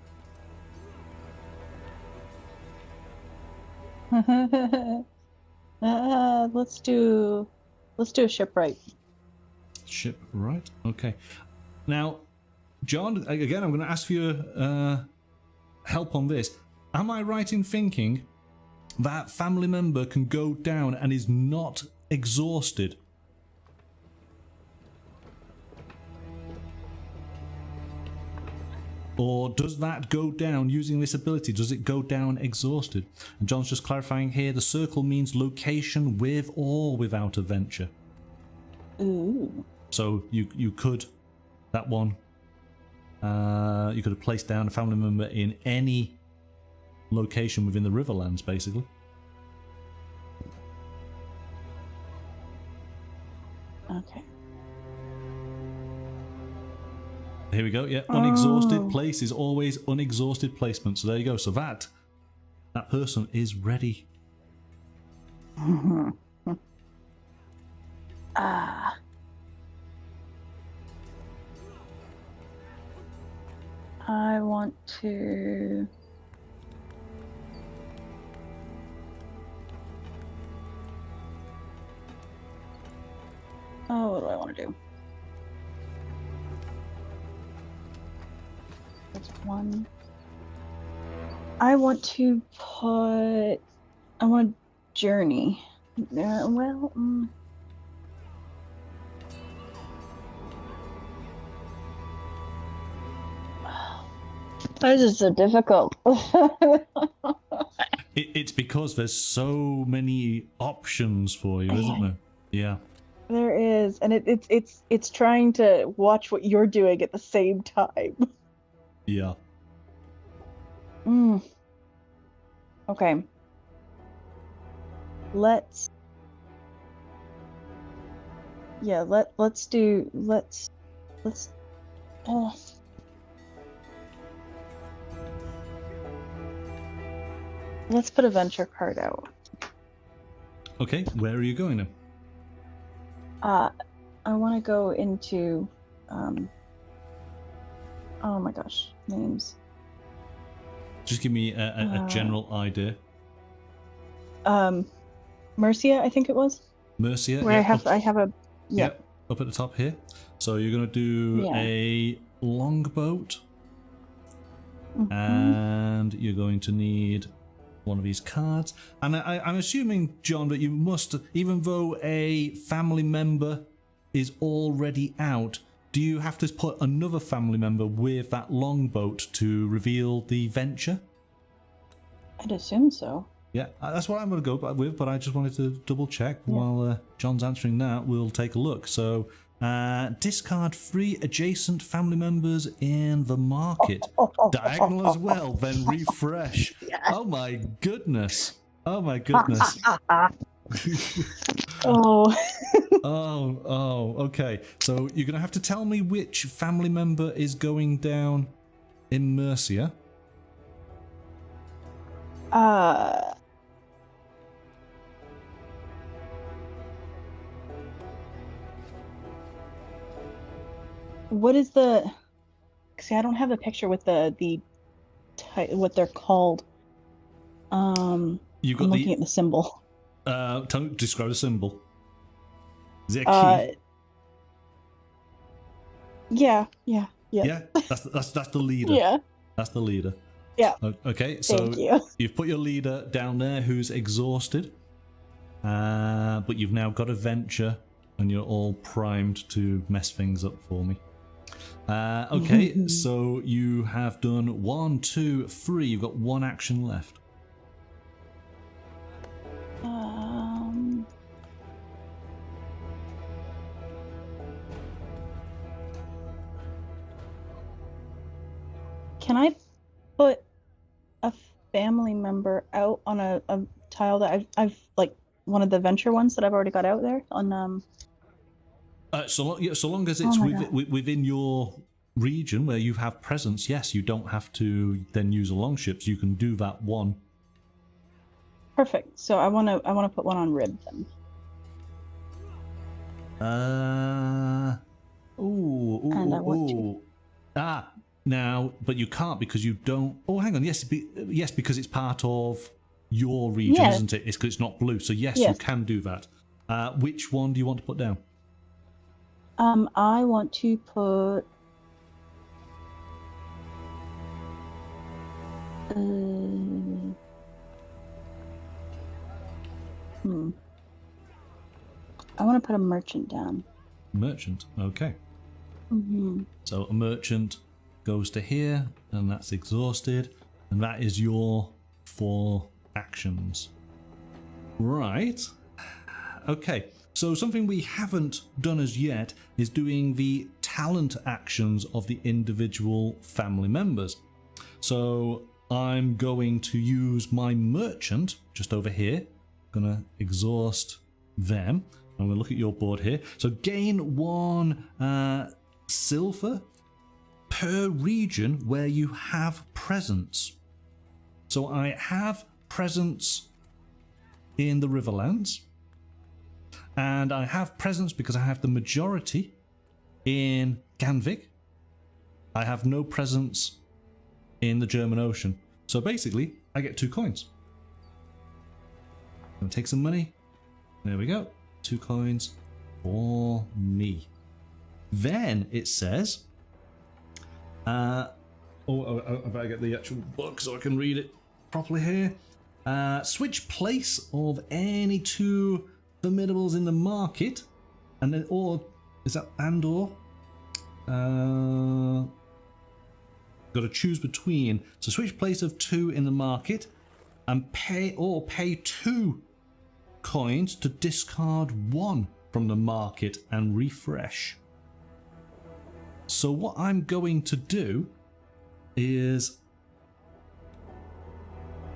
Let's do a shipwright. Shipwright. Okay. Now, John, again, I'm going to ask for your help on this. Am I right in thinking that family member can go down and is not exhausted? Or does that go down using this ability? Does it go down exhausted? And John's just clarifying here, the circle means location with or without a venture. Ooh. So you could, that one, you could have placed down a family member in any location within the Riverlands, basically. Okay. Here we go. Yeah, unexhausted place is always unexhausted placement. So there you go. So that person is ready. Ah. I want to. Oh, what do I want to do? That's one. I want to put. I want journey. Well. This is so difficult. It's because there's so many options for you, isn't there? Yeah. There is, and it's trying to watch what you're doing at the same time. Yeah. Okay. Let's put a venture card out. Okay, where are you going then? I want to go into oh my gosh, names. Just give me a general idea. Mercia, I think it was. Mercia. Where I have a Yep, up at the top here. So you're going to do a longboat, and you're going to need one of these cards. And I'm assuming, John, that you must, even though a family member is already out, do you have to put another family member with that longboat to reveal the venture? I'd assume so. Yeah, that's what I'm going to go with, but I just wanted to double check. While John's answering that, we'll take a look. So, discard 3 adjacent family members in the market. Diagonal as well, then refresh. Yes. Oh my goodness. Oh my goodness. Okay. So you're going to have to tell me which family member is going down in Mercia. What is the? See, I don't have a picture with what they're called. I'm looking at the symbol. Describe the symbol. Is it a key? Yeah. Yeah, that's the leader. Yeah. That's the leader. Yeah. Okay, so Thank you. You've put your leader down there who's exhausted, but you've now got a venture and you're all primed to mess things up for me. Okay, so you have done 1, 2, 3. You've got 1 action left. Can I put a family member out on a tile that I've like one of the venture ones that I've already got out there on So long as it's within your region where you have presence, yes, you don't have to then use a longships. You can do that one. Perfect. So I want to put one on Rib then. Now, but you can't because you don't. Oh, hang on. Yes, because it's part of your region, isn't it? It's because it's not blue. So yes, you can do that. Which one do you want to put down? I want to put I want to put a merchant down. Merchant, okay. Mm-hmm. So a merchant goes to here, and that's exhausted, and that is your 4 actions. Right. Okay, so something we haven't done as yet is doing the talent actions of the individual family members. So I'm going to use my merchant just over here. Gonna exhaust them. I'm gonna look at your board here. So gain 1 silver per region where you have presence. So I have presence in the Riverlands, and I have presence because I have the majority in Ganvik. I have no presence in the German Ocean. So basically, I get 2 coins. I'm gonna take some money. There we go. 2 coins for me. Then it says, I better get the actual book so I can read it properly here. Switch place of any 2 formidables in the market, and then, or is that and or? Got to choose between. So switch place of 2 in the market, and pay 2 coins to discard 1 from the market and refresh. So what I'm going to do is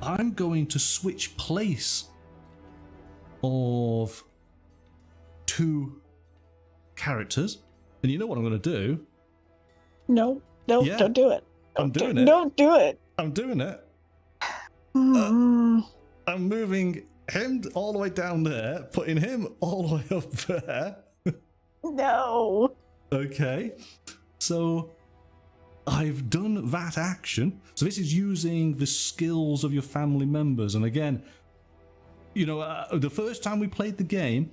I'm going to switch place of 2 characters, and you know what I'm going to do? No, Yeah, don't do it. I'm doing it. Don't do it. I'm doing it. Mm-hmm. I'm moving him all the way down there, putting him all the way up there. No. Okay, so I've done that action. So this is using the skills of your family members. And again, you know, the first time we played the game,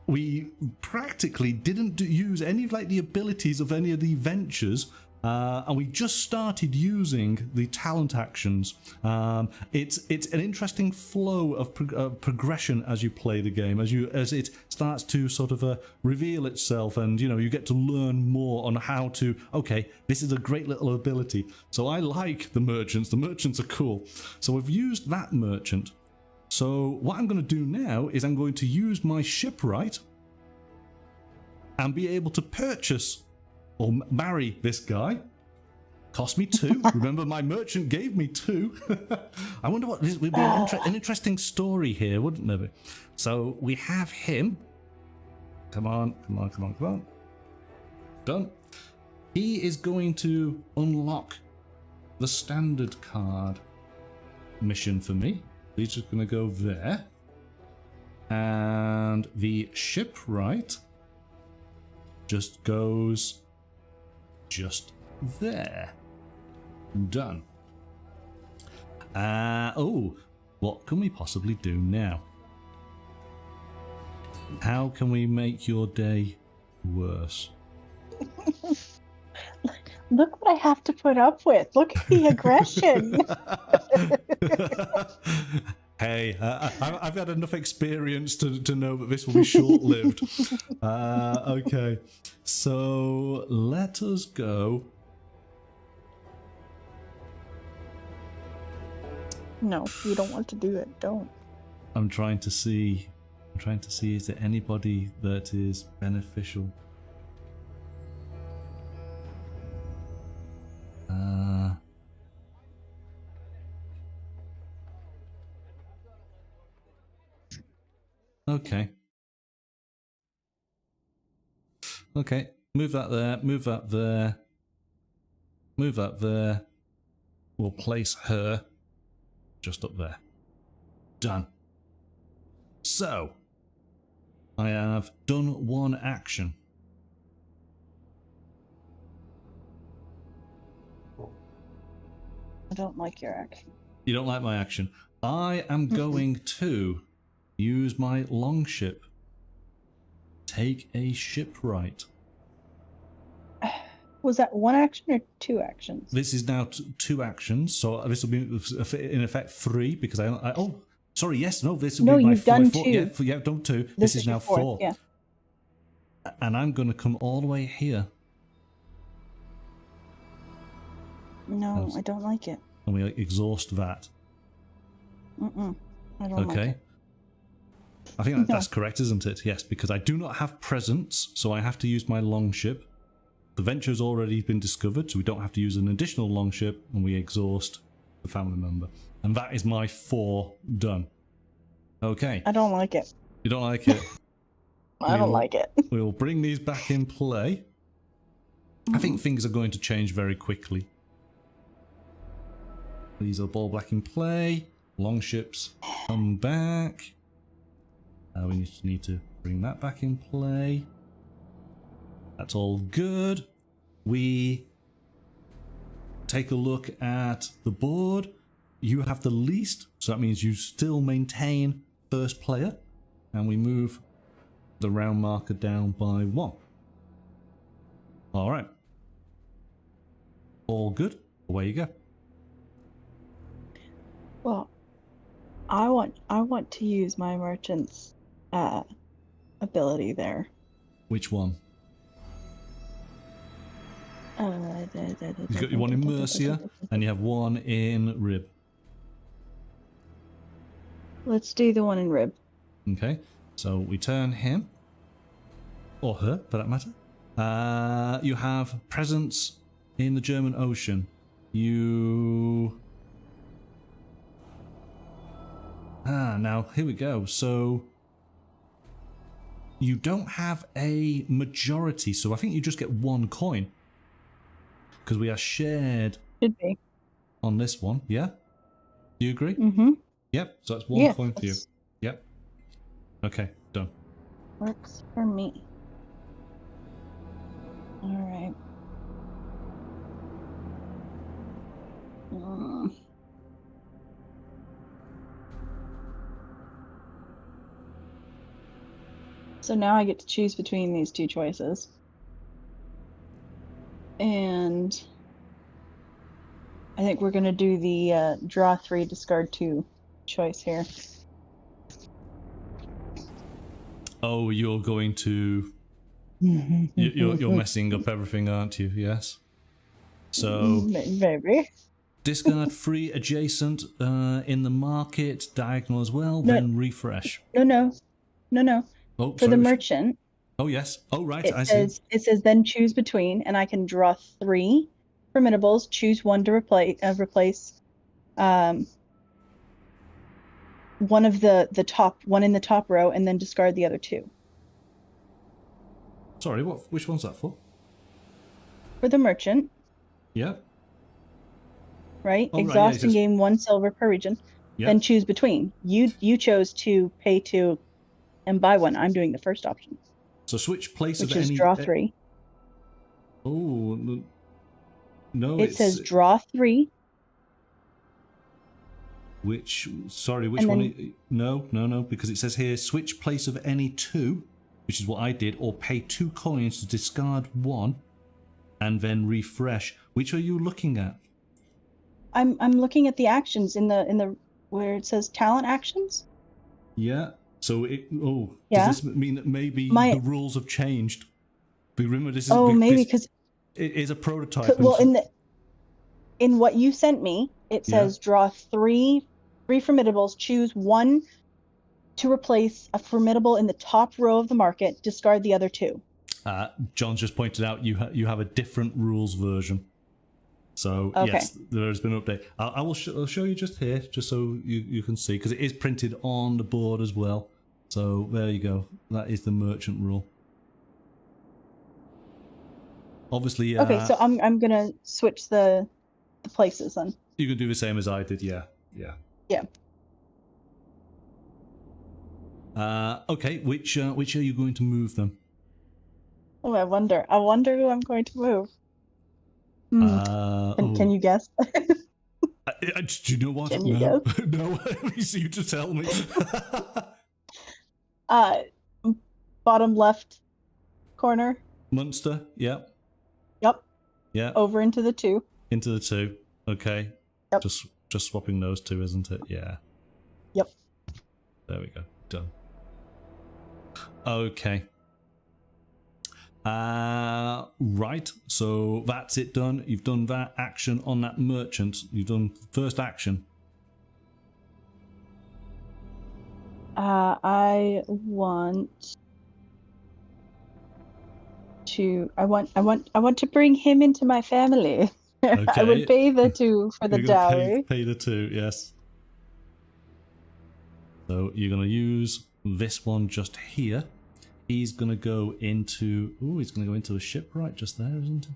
we practically didn't use any of like the abilities of any of the ventures. And we just started using the talent actions. It's an interesting flow of progression as you play the game, as it starts to sort of reveal itself, and you know you get to learn more on how to. Okay, this is a great little ability. So I like the merchants. The merchants are cool. So we've used that merchant. So what I'm going to do now is I'm going to use my shipwright and be able to purchase or marry this guy. Cost me 2. Remember, my merchant gave me 2. I wonder what this would be an interesting story here, wouldn't there be? So we have him. Come on. Done. He is going to unlock the standard card mission for me. He's just going to go there. And the shipwright just goes just there. Done. What can we possibly do now? How can we make your day worse? Look what I have to put up with. Look at the aggression. Hey, I've had enough experience to know that this will be short-lived. Okay, so let us go. No, you don't want to do it. Don't. I'm trying to see is there anybody that is beneficial. Okay. Okay, move that there, move that there, move that there. We'll place her just up there. Done. So, I have done 1 action. I don't like your action. You don't like my action. I am going to use my longship. Take a shipwright. Was that one action or two actions? This is now 2 actions, so this will be in effect 3 because oh, sorry, yes, no, this will No, be my you've done 4. 2. Yeah, done 2. This is your now fourth, 4. Yeah. And I'm going to come all the way here. No, I don't like it. And we exhaust that. I don't like Okay. it. I think that's correct, isn't it? Yes, because I do not have presence, so I have to use my longship. The venture's already been discovered, so we don't have to use an additional longship, and we exhaust the family member. And that is my 4 done. Okay. I don't like it. You don't like it? I don't like it. We'll bring these back in play. I think things are going to change very quickly. These are ball back in play. Longships come back. We need to bring that back in play. That's all good. We take a look at the board. You have the least, so that means you still maintain first player. And we move the round marker down by 1. All right. All good. Away you go. Well, I want to use my merchant's ability there. Which one? You've got one in Mercia, and you have one in Rib. Let's do the one in Rib. Okay, so we turn him, or her for that matter. You have presence in the German Ocean. Now here we go. So you don't have a majority, so I think you just get 1 coin. Because we are shared Should be. on this one, yeah? Do you agree? Mm-hmm. Yep, so that's 1 coin for you. Yep. Okay, done. Works for me. Alright. So now I get to choose between these 2 choices. And I think we're going to do the draw 3, discard 2 choice here. Oh, you're going to... you're messing up everything, aren't you? Yes. So... Maybe. Discard 3 adjacent in the market, diagonal as well, then refresh. No. Oh, For the merchant... Oh, yes. Oh, right, It says then choose between, and I can draw 3 formidables, choose 1 to replace one of one in the top row, and then discard the other 2. Sorry, which one's that for? For the merchant. Yeah. Right? Oh, Exhaust and gain 1 silver per region. Yeah. Then choose between. You chose to pay 2 and buy 1. I'm doing the first option. So switch place of which any... is draw 3. Oh, no. It says draw 3. Sorry, which one? No, because it says here switch place of any 2, which is what I did, or pay 2 coins to discard 1, and then refresh. Which are you looking at? I'm looking at the actions in the where it says talent actions. Yeah. So does this mean that maybe the rules have changed? Remember, this is maybe because it is a prototype. Well, in what you sent me, it says draw 3 formidables, choose 1 to replace a formidable in the top row of the market, discard the other 2. John's just pointed out you have a different rules version. So yes, there has been an update. I'll show you just here, just so you can see, because it is printed on the board as well. So there you go. That is the merchant rule. Obviously. Okay, so I'm gonna switch the places then. You can do the same as I did. Yeah. Okay. Which are you going to move them? Oh, I wonder who I'm going to move. Can you guess? Do you know what? Can you guess? No, it's you to tell me. Bottom left corner. Munster, yeah. Yep. Yeah. over into the 2. Into the 2. Okay. Yep. Just swapping those 2, isn't it? Yeah. Yep. There we go. Done. Okay. Right. So that's it done. You've done that action on that merchant. You've done first action. I want to bring him into my family. Okay. I would pay the 2 for the You're gonna dowry. pay the 2, yes. So you're gonna use this one just here. He's gonna go into he's gonna go into a shipwright just there, isn't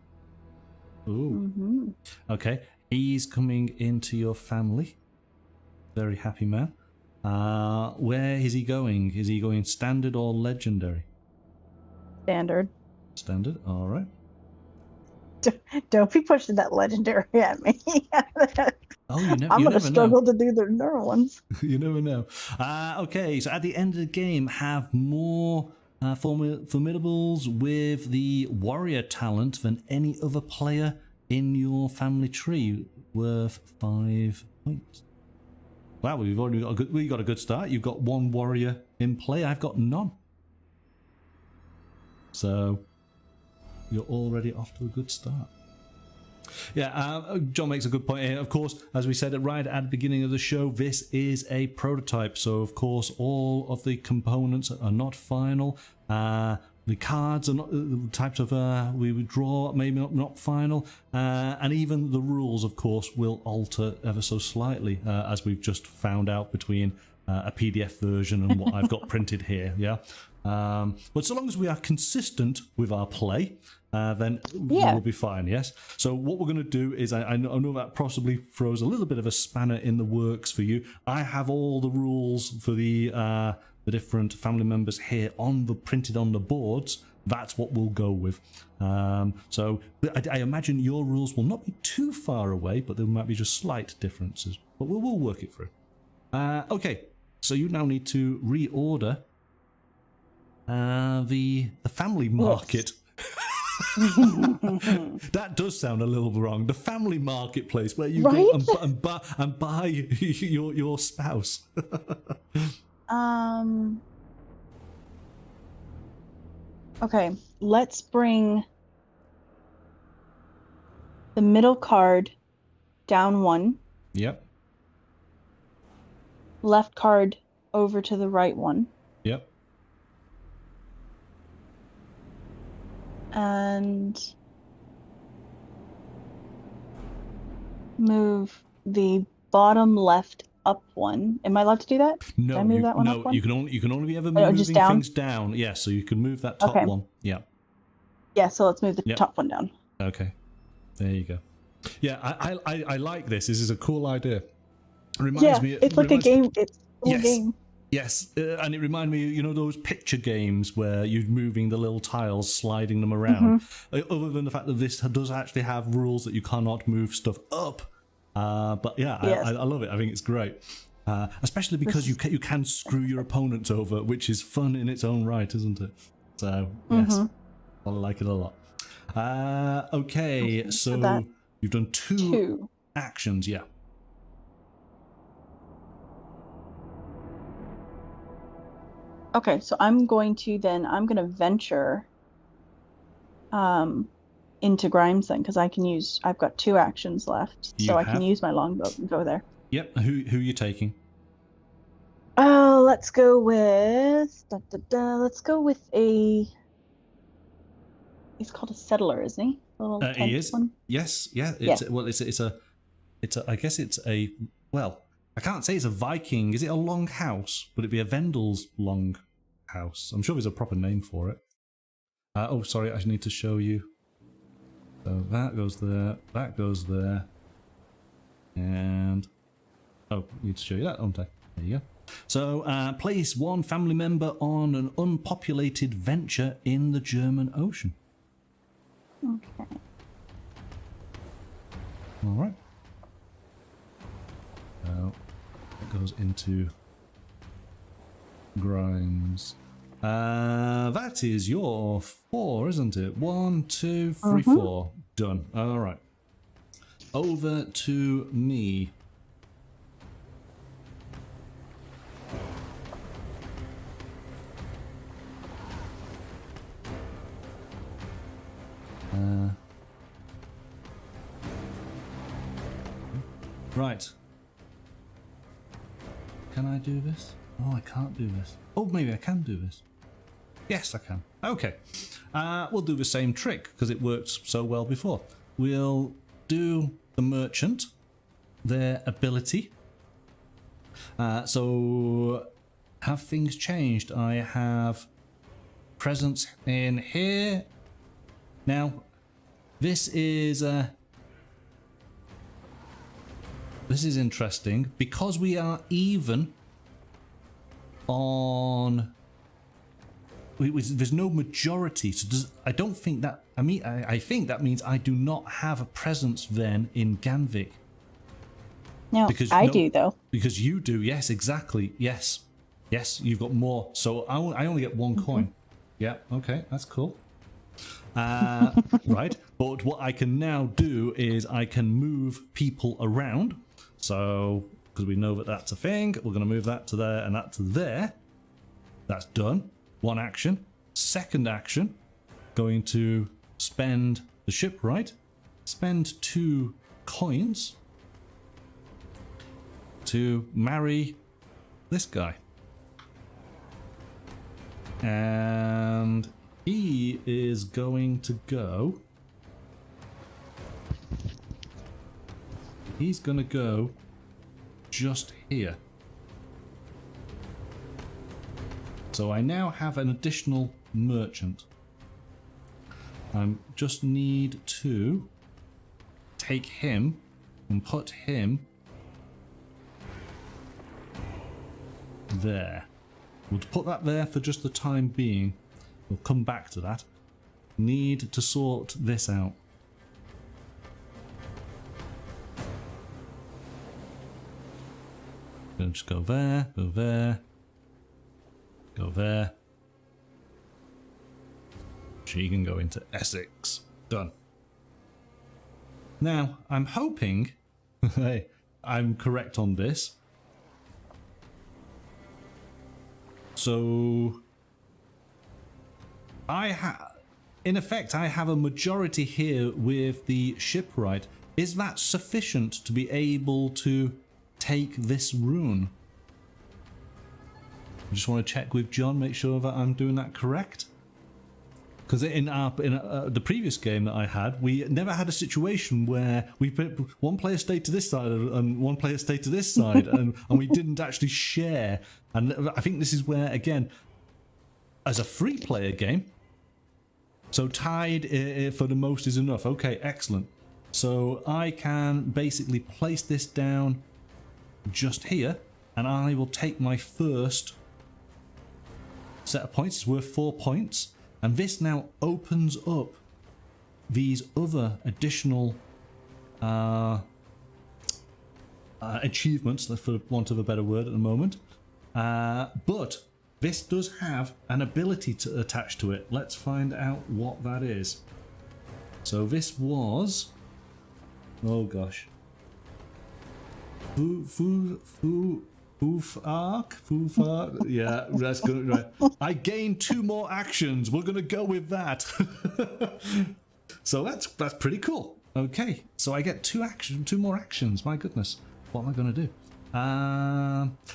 he? Ooh. Okay. He's coming into your family. Very happy man. Where is he going? Is he going standard or legendary? Standard. Standard, alright. Don't be pushing that legendary at me. Oh, I'm gonna struggle to do the neural ones. You never know. Okay, so at the end of the game, have more formidables with the warrior talent than any other player in your family tree, worth 5 points. Wow, we've already got a good start. You've got 1 warrior in play. I've got none. So you're already off to a good start. Yeah, John makes a good point here. Of course, as we said right at the beginning of the show, this is a prototype. So, of course, all of the components are not final. The cards are not the types of we would draw, maybe not final. And even the rules, of course, will alter ever so slightly, as we've just found out between a PDF version and what I've got printed here. Yeah. But so long as we are consistent with our play, then we'll be fine, yes? So what we're going to do is, I know that possibly throws a little bit of a spanner in the works for you. I have all the rules for the different family members here printed on the boards. That's what we'll go with. So I imagine your rules will not be too far away, but there might be just slight differences. But we'll work it through. Okay, so you now need to reorder the family market. That does sound a little wrong. The family marketplace where you go and buy your spouse. Okay, let's bring the middle card down 1. Yep. Left card over to the right 1. Yep. And move the bottom left up 1. Am I allowed to do that? No, can I move that one up 1? You can only ever move things down. Yeah, so you can move that top one. Yeah. Yeah, so let's move the top 1 down. Okay. There you go. Yeah, I like this. This is a cool idea. It reminds me. It's like a game. It's a game. Yes, and it reminded me, those picture games where you're moving the little tiles, sliding them around. Other than the fact that this does actually have rules that you cannot move stuff up. But yeah, I love it. I think it's great. Especially because you can screw your opponents over, which is fun in its own right, isn't it? So, yes, I like it a lot. Okay, so you've done two actions, yeah. Okay, so I'm going to venture into Grimes then, because I've got 2 actions left, so I can use my longbow and go there. Yep. Who are you taking? Oh, let's go with let's go with a. He's called a settler, isn't he? He is. One? Yes. Yeah. Well, it's a. I guess it's a. Well, I can't say it's a Viking. Is it a long house? Would it be a Vendel's long house? I'm sure there's a proper name for it. Oh, sorry. I need to show you. So that goes there. That goes there. And I need to show you that, don't I? There you go. So place 1 family member on an unpopulated venture in the German Ocean. Okay. All right. So it goes into Grimes. That is your 4, isn't it? 1, 2, 3, 4. Done. All right. Over to me. Right. Can I do this? Oh, I can't do this. Oh, maybe I can do this. Yes, I can. Okay. We'll do the same trick because it worked so well before. We'll do the merchant, their ability. So have things changed? I have presence in here. Now, this is interesting because we are even on. There's no majority, so I don't think that. I mean, I think that means I do not have a presence then in Ganvik. No, I do though. Because you do, yes, exactly, yes, you've got more. So I only get one coin. Yeah, okay, that's cool. Right, but what I can now do is I can move people around. So because we know that that's a thing, we're going to move that to there and that to there. That's done. One action. Second action, going to spend the shipwright, spend 2 coins to marry this guy. And he is going to go. He's going to go just here. So I now have an additional merchant. I just need to take him and put him there. We'll put that there for just the time being. We'll come back to that. Need to sort this out. Gonna just go there, go there. Go there. She can go into Essex. Done. Now, I'm hoping hey, I'm correct on this. So in effect, I have a majority here with the shipwright. Is that sufficient to be able to take this rune? I just want to check with Jon, make sure that I'm doing that correct. Because in the previous game that I had, we never had a situation where we put one player stayed to this side and one player stayed to this side, and we didn't actually share. And I think this is where, again, as a free player game, so tied for the most is enough. Okay, excellent. So I can basically place this down just here, and I will take my first set of points. It's worth 4 points, and this now opens up these other additional achievements, for want of a better word at the moment, but this does have an ability to attach to it. Let's find out what that is. So this was, oh gosh, Foof arc? Yeah, that's good. Right. I gained 2 more actions. We're gonna go with that. So that's pretty cool. Okay, so I get 2 more actions. My goodness, what am I gonna do?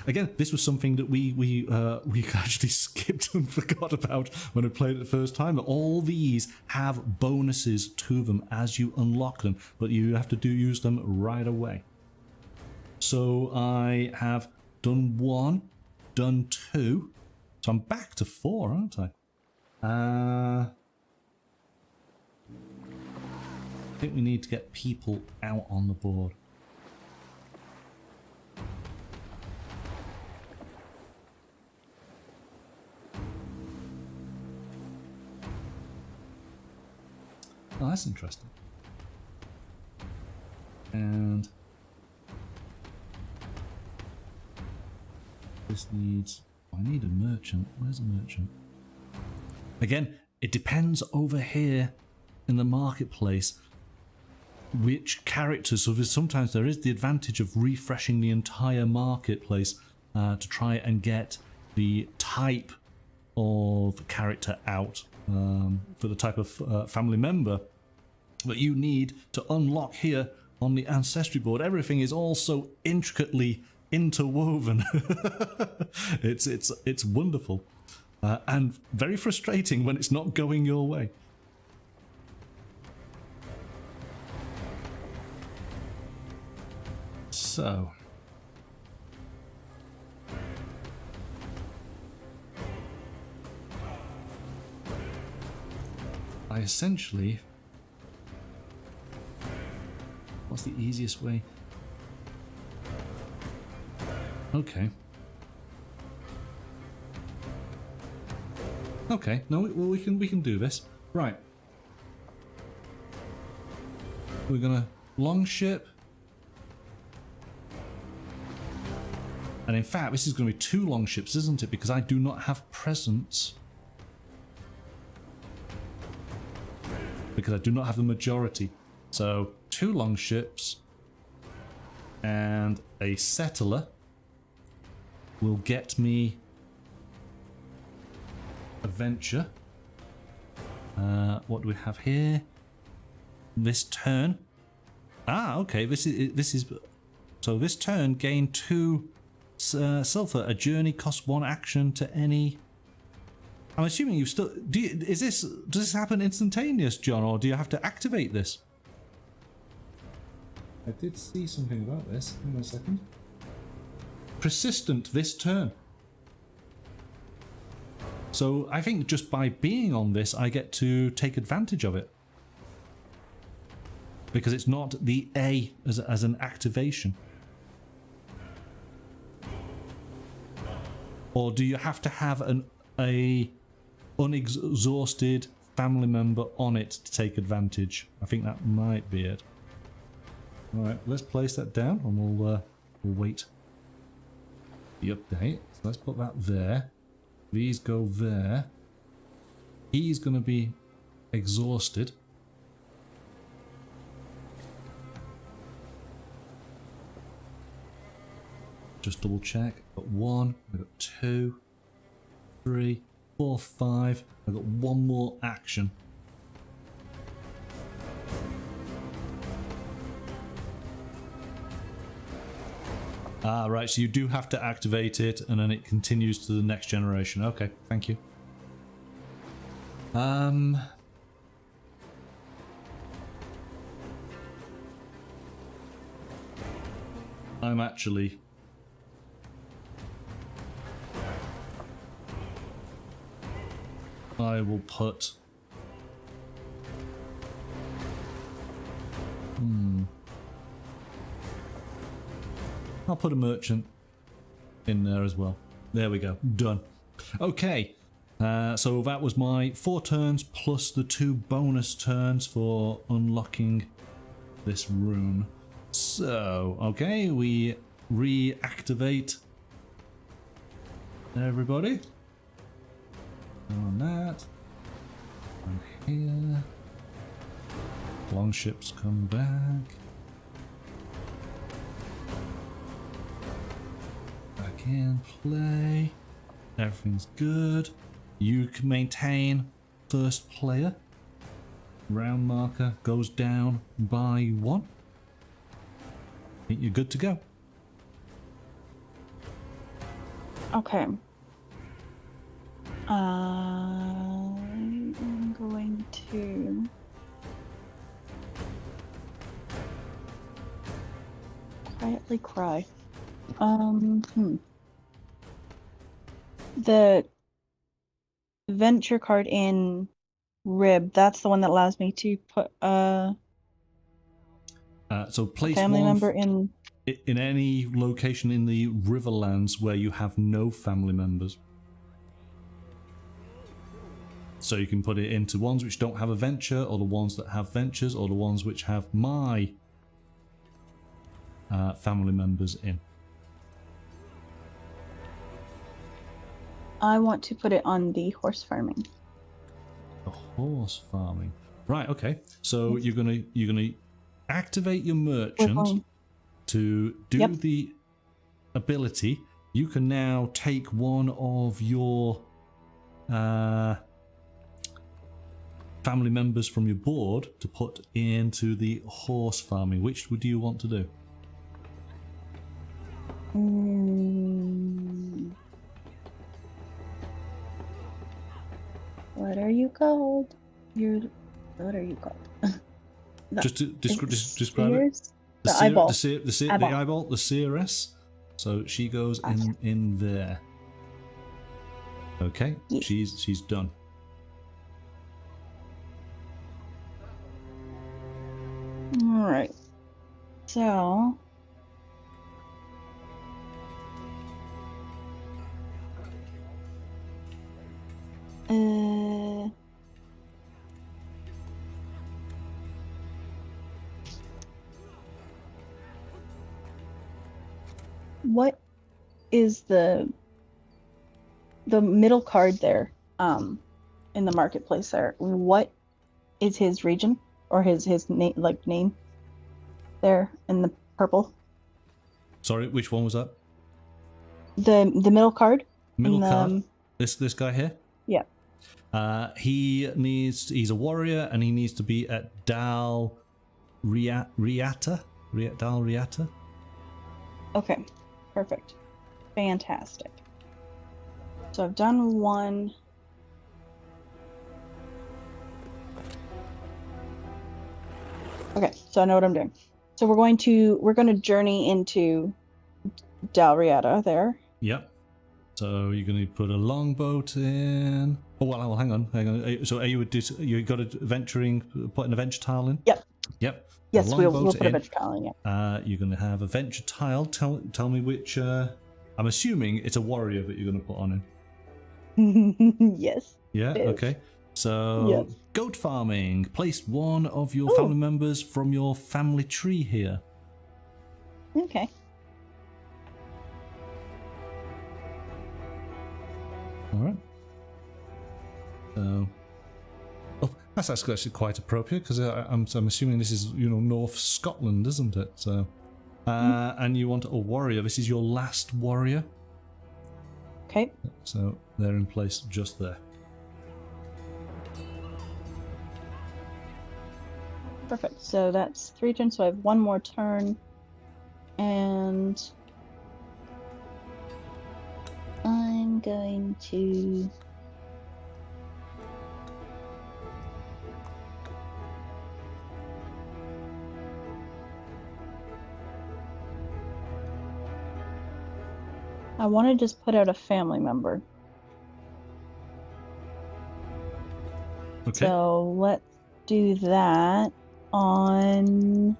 Again, this was something that we actually skipped and forgot about when I played it the first time. All these have bonuses to them as you unlock them, but you have to use them right away. So I have done 1, done 2, so I'm back to 4, aren't I? I think we need to get people out on the board. Oh, that's interesting. And this needs... I need a merchant. Where's a merchant? Again, it depends over here in the marketplace. which characters. So sometimes there is the advantage of refreshing the entire marketplace to try and get the type of character out for the type of family member that you need to unlock here on the ancestry board. Everything is all so intricately interwoven. It's wonderful and very frustrating when it's not going your way. So I essentially, what's the easiest way? Okay. Okay, no, we can do this. Right. We're gonna longship. And in fact, this is gonna be 2 longships, isn't it? Because I do not have presence. Because I do not have the majority. So 2 longships and a settler will get me a venture. What do we have here? This turn. Ah, okay. This is. So this turn gain 2 sulfur. A journey costs 1 action to any. I'm assuming you've still. Does this happen instantaneous, John, or do you have to activate this? I did see something about this. Hang on a second. Persistent this turn. So I think just by being on this, I get to take advantage of it. Because it's not the A as an activation. Or do you have to have a unexhausted family member on it to take advantage? I think that might be it. Alright, let's place that down and we'll wait the update. So let's put that there. These go there. He's going to be exhausted. Just double check. I've got 1, I've got 2, 3, 4, 5. I've got 1 more action. Ah, right, so you do have to activate it and then it continues to the next generation. Okay, thank you. I'm actually... I will put... I'll put a merchant in there as well. There we go. Done. Okay. So that was my 4 turns plus the 2 bonus turns for unlocking this rune. So, okay, we reactivate everybody. On that. And here. Longships come back. Back in play. Everything's good. You can maintain first player. Round marker goes down by 1. I think you're good to go. Okay. I'm going to quietly cry. The venture card in Rib, that's the one that allows me to put so place family one member in any location in the Riverlands where you have no family members. So you can put it into ones which don't have a venture, or the ones that have ventures, or the ones which have my family members in. I want to put it on the horse farming. The horse farming. Right, okay. So you're gonna activate your merchant to do the ability. You can now take one of your family members from your board to put into the horse farming. Which would you want to do? What are you called? What are you called? Just to describe it. The eyeball. The eyeball, the seeress. So she goes in there. Okay, yeah. She's done. All right. So. What is the middle card there in the marketplace there? What is his region or his name there in the purple? Sorry, which one was that? The middle card. Middle card. This guy here. Yeah. He's a warrior and he needs to be at Dal Riata. Dal Riata. Okay. Perfect. Fantastic. So I've done one. Okay, so I know what I'm doing. So we're going to journey into Dalriata there. Yep. So you're going to put a longboat in. Oh well, hang on. So are you got put an adventure tile in? Yep. Yep. Yes, we'll put a venture tile in. Yeah. You're going to have a venture tile. Tell me which. I'm assuming it's a warrior that you're going to put on in. Yes. Yeah. Okay. So goat farming. Place one of your family members from your family tree here. Okay. All right. So. Oh, that's actually quite appropriate because I'm assuming this is North Scotland, isn't it? So, and you want a warrior. This is your last warrior. Okay. So they're in place just there. Perfect. So that's 3 turns. So I have 1 more turn, and I'm going to. I want to just put out a family member. Okay. So let's do that on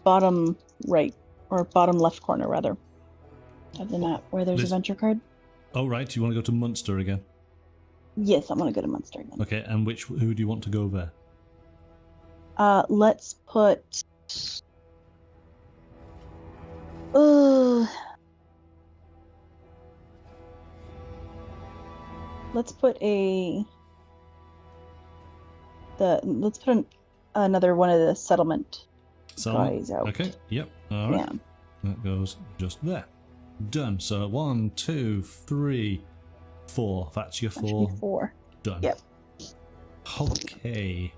bottom right, or bottom left corner rather, of the map where there's a venture card. Oh right, you want to go to Munster again? Yes, I want to go to Munster again. Okay, and who do you want to go there? Let's put. Let's put another one of the settlement guys out. Okay, yep. All right. Yeah. That goes just there. Done. So 1, 2, 3, 4. That's your 4. 4. Done. Yep. Okay.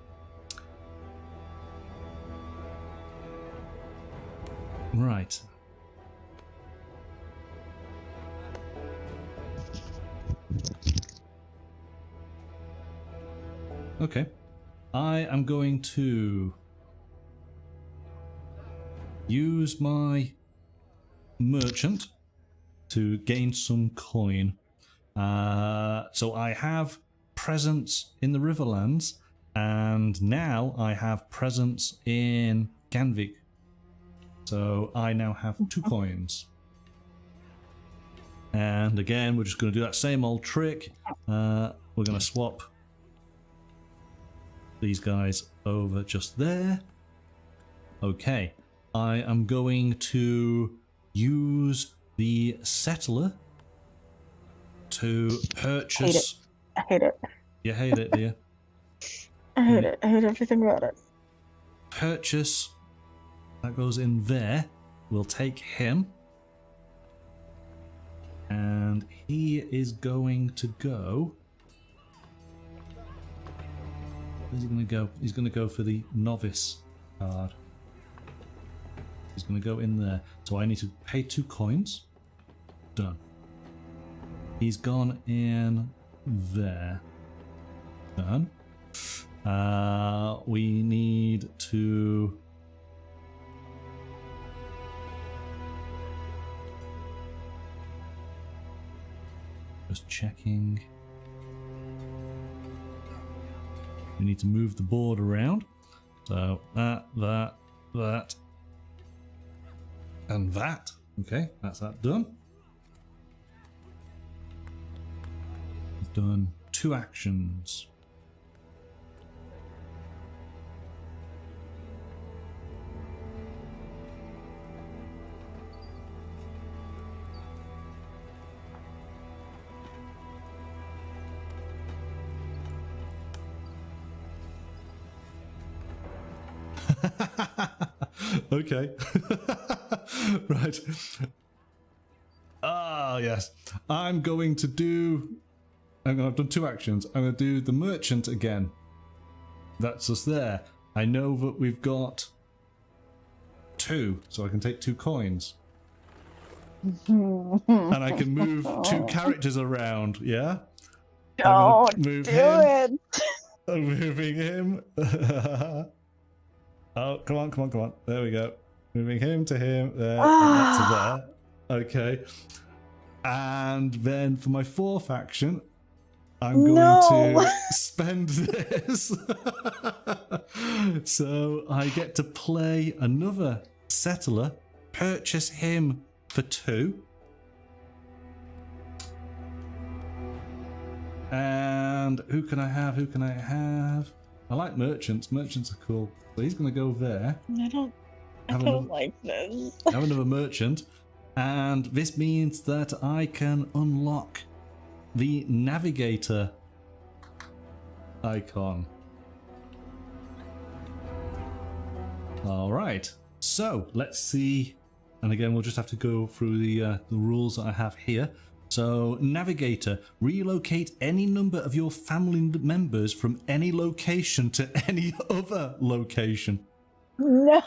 Right. Okay. I am going to use my merchant to gain some coin. So I have presence in the Riverlands, and now I have presence in Ganvik. So I now have 2 coins. And again, we're just going to do that same old trick. We're going to swap these guys over just there. Okay. I am going to use the settler to purchase. I hate it. You hate it, do you? I hate it. I hate everything about it. Purchase. That goes in there. We'll take him. And he is going to go. Where's he going to go? He's going to go for the novice card. He's going to go in there. So I need to pay 2 coins. Done. He's gone in there. Done. We need to... Just checking. We need to move the board around. So that, and that. Okay, that's that done. We've done 2 actions. Okay. Right. Ah, yes. I'm going to do... I've done 2 actions. I'm going to do the merchant again. That's us there. I know that we've got 2, so I can take 2 coins. And I can move 2 characters around, yeah? Don't move do him. it. I'm moving him. Oh, come on, come on, come on. There we go. Moving him to him, there, and that to there. Okay. And then for my 4th action, I'm going to spend this. So I get to play another settler, purchase him for 2. And who can I have? Who can I have? I like merchants. Merchants are cool. So he's going to go there. I don't like this. Have another merchant. And this means that I can unlock the navigator icon. Alright. So, let's see. And again, we'll just have to go through the rules that I have here. So, navigator, relocate any number of your family members from any location to any other location. No.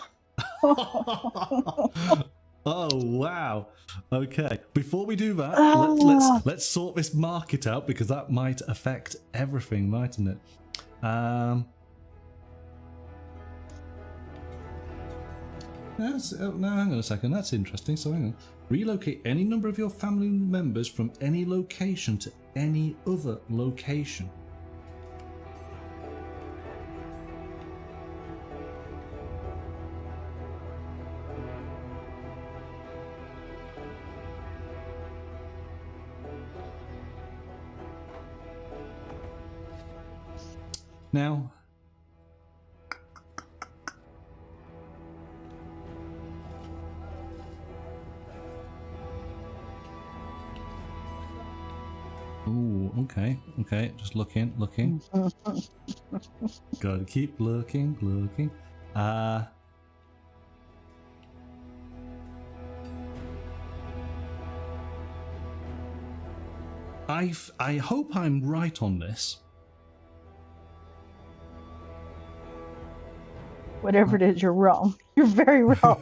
Oh wow. Okay. Before we do that, let's sort this market out because that might affect everything, mightn't it? No, hang on a second. That's interesting. So hang on. Relocate any number of your family members from any location to any other location. Now, oh, okay, just looking. Gotta keep looking. I hope I'm right on this. Whatever it is, you're wrong. You're very wrong.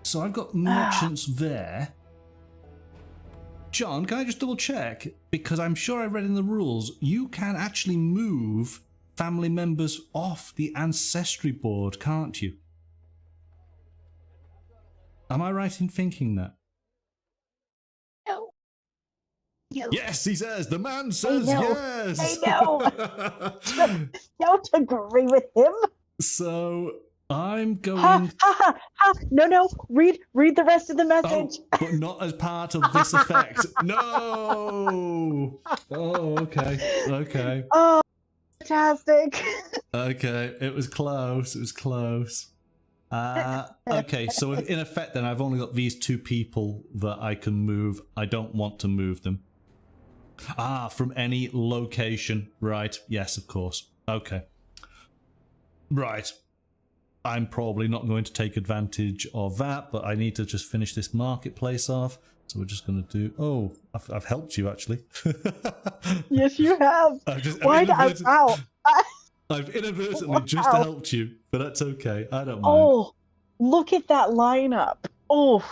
So I've got merchants there. John, can I just double check? Because I'm sure I read in the rules, you can actually move family members off the ancestry board, can't you? Am I right in thinking that? No. Yes, he says. The man says yes. I know. Don't agree with him. So I'm going. No. Read the rest of the message. Oh, but not as part of this effect. No. Oh, okay. Oh, fantastic. Okay, it was close. Okay, so in effect, then I've only got these 2 people that I can move. I don't want to move them. Ah, from any location. Right. Yes, of course. Okay. Right. I'm probably not going to take advantage of that, but I need to just finish this marketplace off. So we're just going to do... Oh, I've helped you, actually. Yes, you have. I've inadvertently just helped you, but that's okay. I don't mind. Oh, look at that lineup. Oh.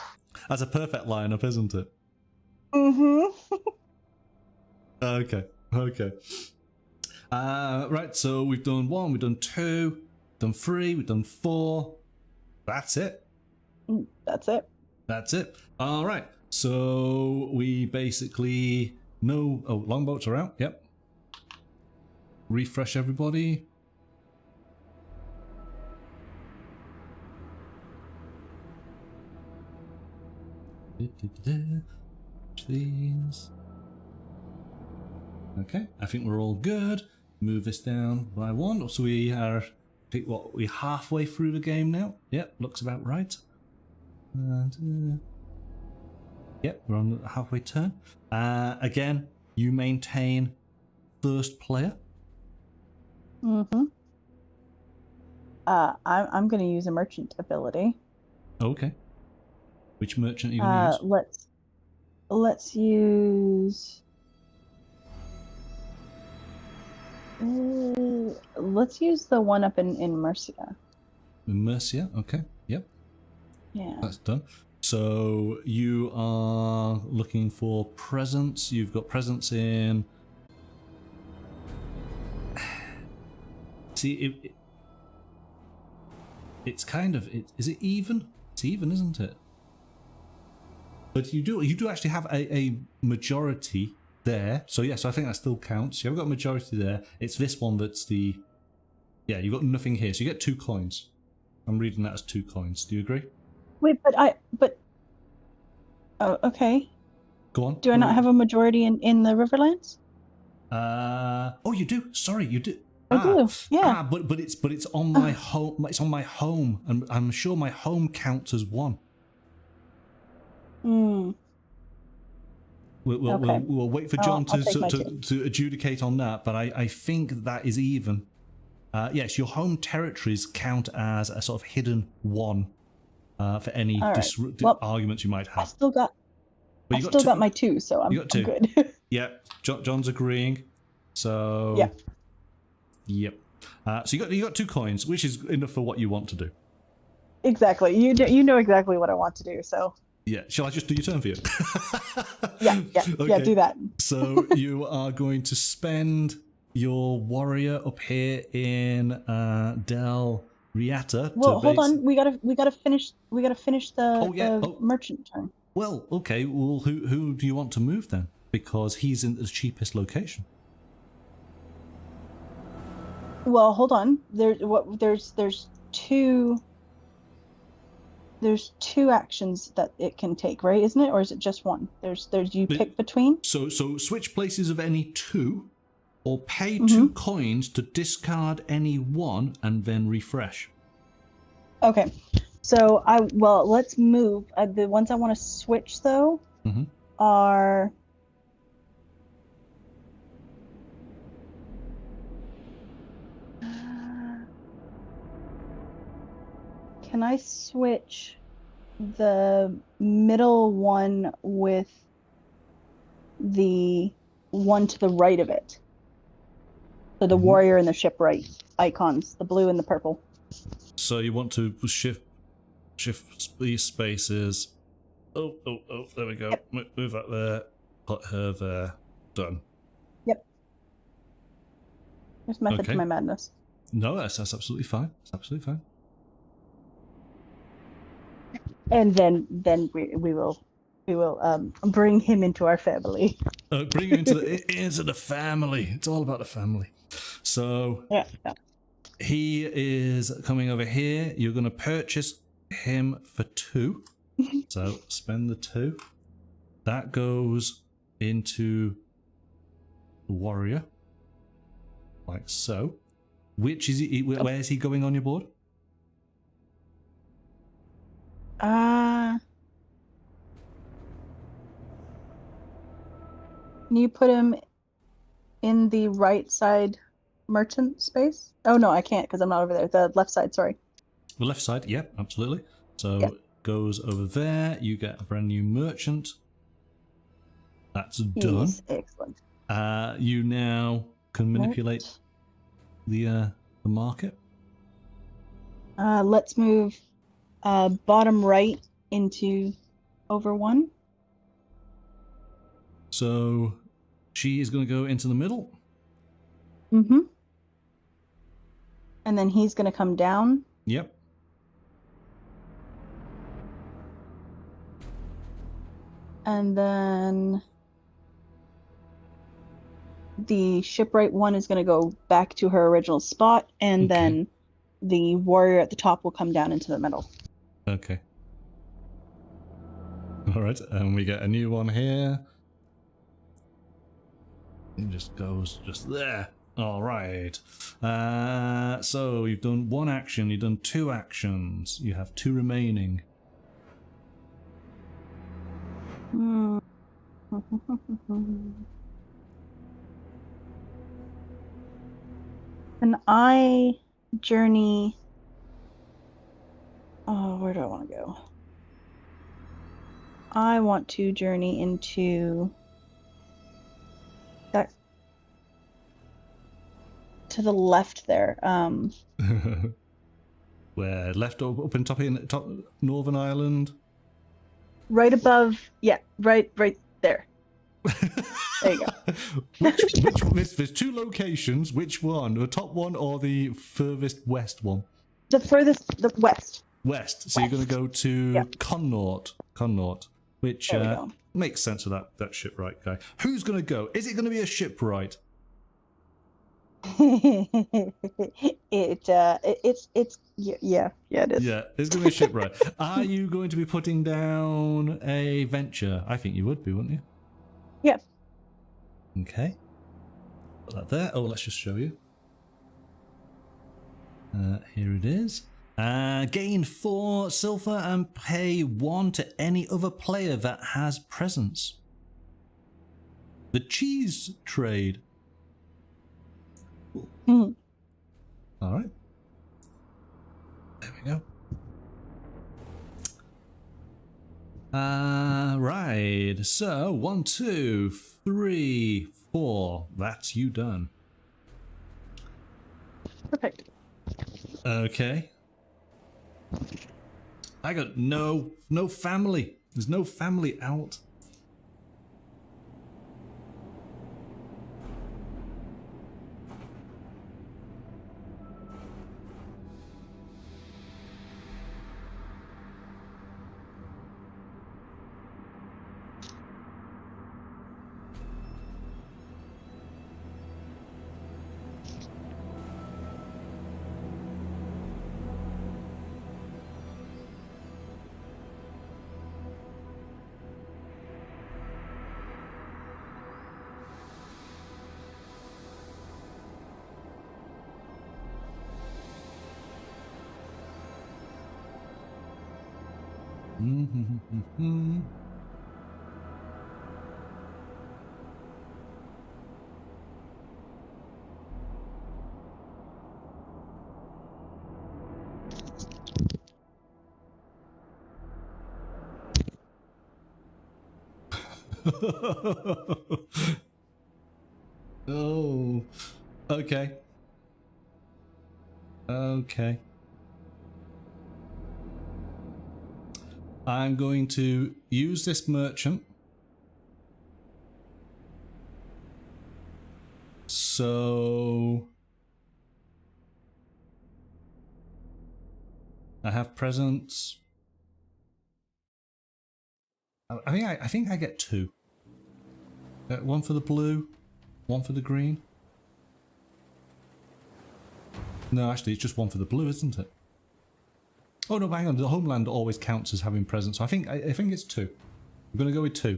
That's a perfect lineup, isn't it? Mm-hmm. Okay. Right, so we've done 1, we've done 2, done 3, we've done 4. That's it. That's it. That's it. All right. So we basically know... Oh, longboats are out. Yep. Refresh everybody. These. Okay, I think we're all good. Move this down by 1. So we are, I think, what, we're halfway through the game now. Yep, looks about right. And yep, we're on the halfway turn. Again, you maintain first player. Mm-hmm. I'm going to use a merchant ability. Okay. Which merchant are you going to use? Let's use... let's use the one up in Mercia. Mercia, okay. Yep. Yeah. That's done. So you are looking for presence. You've got presence in... See, it's kind of... Is it even? It's even, isn't it? But you do actually have a majority there. So yeah, so I think that still counts. You've got a majority there. It's this one that's the... Yeah, you've got nothing here. So you get 2 coins. I'm reading that as 2 coins. Do you agree? Wait, but... Oh, okay. Go on. Do I not have a majority in the Riverlands? Oh, you do. Sorry, you do. I do. Yeah. But it's on my home. It's on my home, and I'm sure my home counts as 1. Hmm. We'll wait for John to adjudicate on that, but I think that is even. Yes, your home territories count as a sort of hidden 1 for any arguments you might have. I still got my 2, so I'm good. Yeah, John's agreeing. So yeah. Yep. So you got 2 coins, which is enough for what you want to do. Exactly. You know exactly what I want to do. So. Yeah. Shall I just do your turn for you? Yeah. Okay. Yeah. Do that. So you are going to spend your warrior up here in Del Riata. Well, hold on. We gotta finish the merchant turn. Well, okay. Well, who do you want to move then? Because he's in the cheapest location. Well, hold on. There's 2 actions that it can take, right? Isn't it, or is it just 1? There's you pick between. So switch places of any 2, or pay 2 coins to discard any 1 and then refresh. Okay. So let's move. The ones I want to switch though are. Can I switch the middle one with the one to the right of it? So the warrior and the shipwright icons, the blue and the purple. So you want to shift these spaces. Oh, there we go. Yep. Move that there. Put her there. Done. Yep. There's method to my madness. No, that's absolutely fine. It's absolutely fine. And then we will bring him into our family. Bring him into the family. It's all about the family. So yeah. He is coming over here. You're going to purchase him for 2. So spend the 2. That goes into the warrior, like so. Which is he? Where is he going on your board? Can you put him in the right side merchant space? Oh no, I can't because I'm not over there. The left side, sorry. The left side, yep, absolutely. So Yeah. goes over there. You get a brand new merchant. That's done. Yes, excellent. You now can manipulate the market. Let's move bottom right into over one. So she is going to go into the middle. Mm-hmm. And then he's going to come down. Yep. And then the shipwright one is going to go back to her original spot, and then the warrior at the top will come down into the middle. Okay. All right, and we get a new one here. It just goes just there. All right. So you've done one action. You've done 2 actions. You have 2 remaining. Can I journey? Oh, where do I want to go? I want to journey into that to the left there. Where left up in top Northern Ireland. Right above, yeah, right there. There you go. There's 2 locations. Which one? The top one or the furthest west one? The furthest, the west. West. So you're going to go to Connaught, which makes sense with that shipwright guy. Who's going to go? Is it going to be a shipwright? It's yeah, it is. Yeah, it's going to be a shipwright. Are you going to be putting down a venture? I think you would be, wouldn't you? Yeah. Okay. Put that there. Oh, let's just show you. Here it is. Gain 4 silver and pay 1 to any other player that has presence. The cheese trade. All right. There we go. Right. So 1, 2, 3, 4. That's you done. Perfect. Okay. I got no family. There's no family out. Oh, okay. Okay. I'm going to use this merchant. So I have presents. I think I get 2. 1 for the blue, 1 for the green. No, actually, it's just 1 for the blue, isn't it? Oh no, hang on. The homeland always counts as having presents, so I think it's 2. I'm gonna go with 2.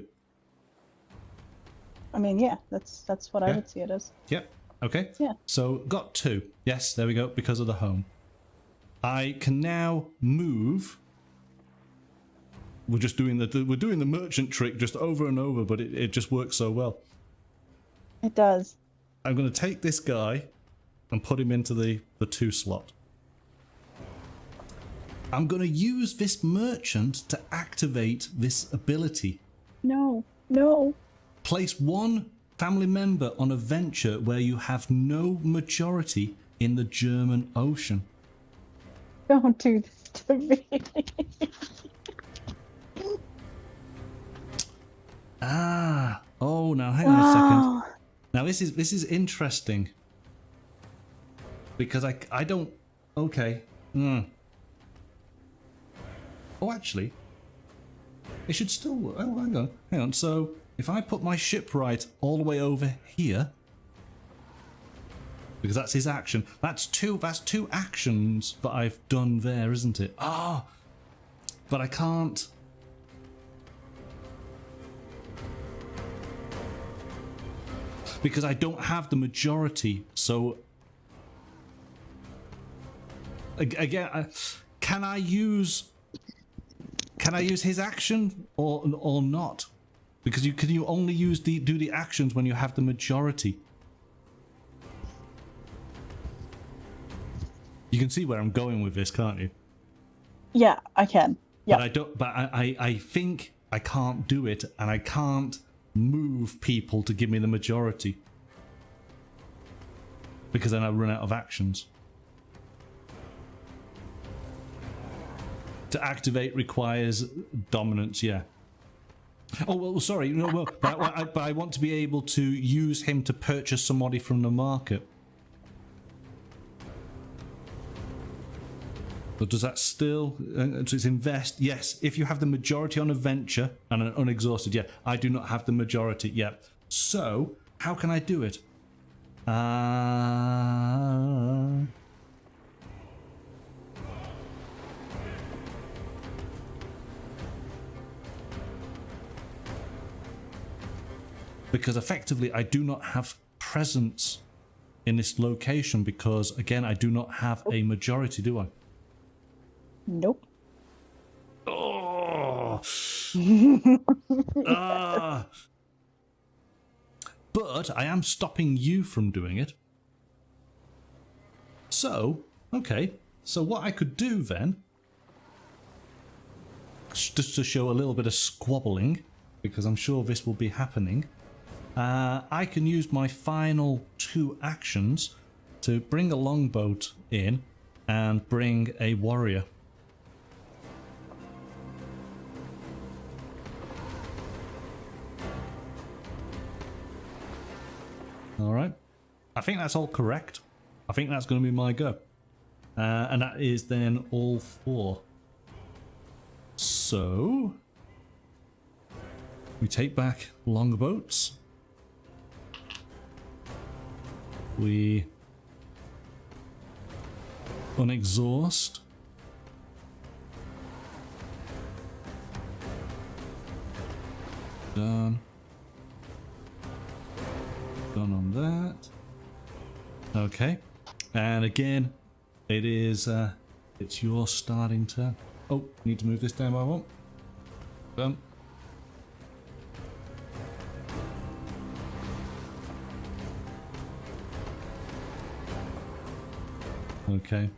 I mean, yeah, that's what I would see it as. Yep. Okay. Yeah. So got 2. Yes, there we go. Because of the home, I can now move. We're just doing the merchant trick just over and over, but it just works so well. It does. I'm going to take this guy and put him into the 2 slot. I'm going to use this merchant to activate this ability. No, no. Place 1 family member on a venture where you have no majority in the German Ocean. Don't do this to me. Oh, now hang on a second. Now this is interesting. Because I don't... Okay. Oh, actually, it should still work. Oh, hang on. So if I put my shipwright all the way over here, because that's his action. That's two actions that I've done there, isn't it? But I can't. Because I don't have the majority, so again, can I use his action or not? Because you only do the actions when you have the majority. You can see where I'm going with this, can't you? Yeah, I can. Yeah. But I don't. But I think I can't do it, and I can't move people to give me the majority because then I run out of actions. To activate requires dominance. Yeah. Oh well, sorry. No, well, but I want to be able to use him to purchase somebody from the market. But does that still... so it's invest. Yes, if you have the majority on a venture and an unexhausted, yeah. I do not have the majority yet. So, how can I do it? Because effectively I do not have presence in this location because, again, I do not have a majority, do I? Nope. Oh. But I am stopping you from doing it. So, okay. So what I could do then, just to show a little bit of squabbling, because I'm sure this will be happening, I can use my final 2 actions to bring a longboat in and bring a warrior. Alright, I think that's all correct. I think that's going to be my go. And that is then all 4. So, we take back longboats. We unexhaust. Done. Done on that. Okay, and again, it is it's your starting turn. Oh, need to move this down by 1. Done. Okay,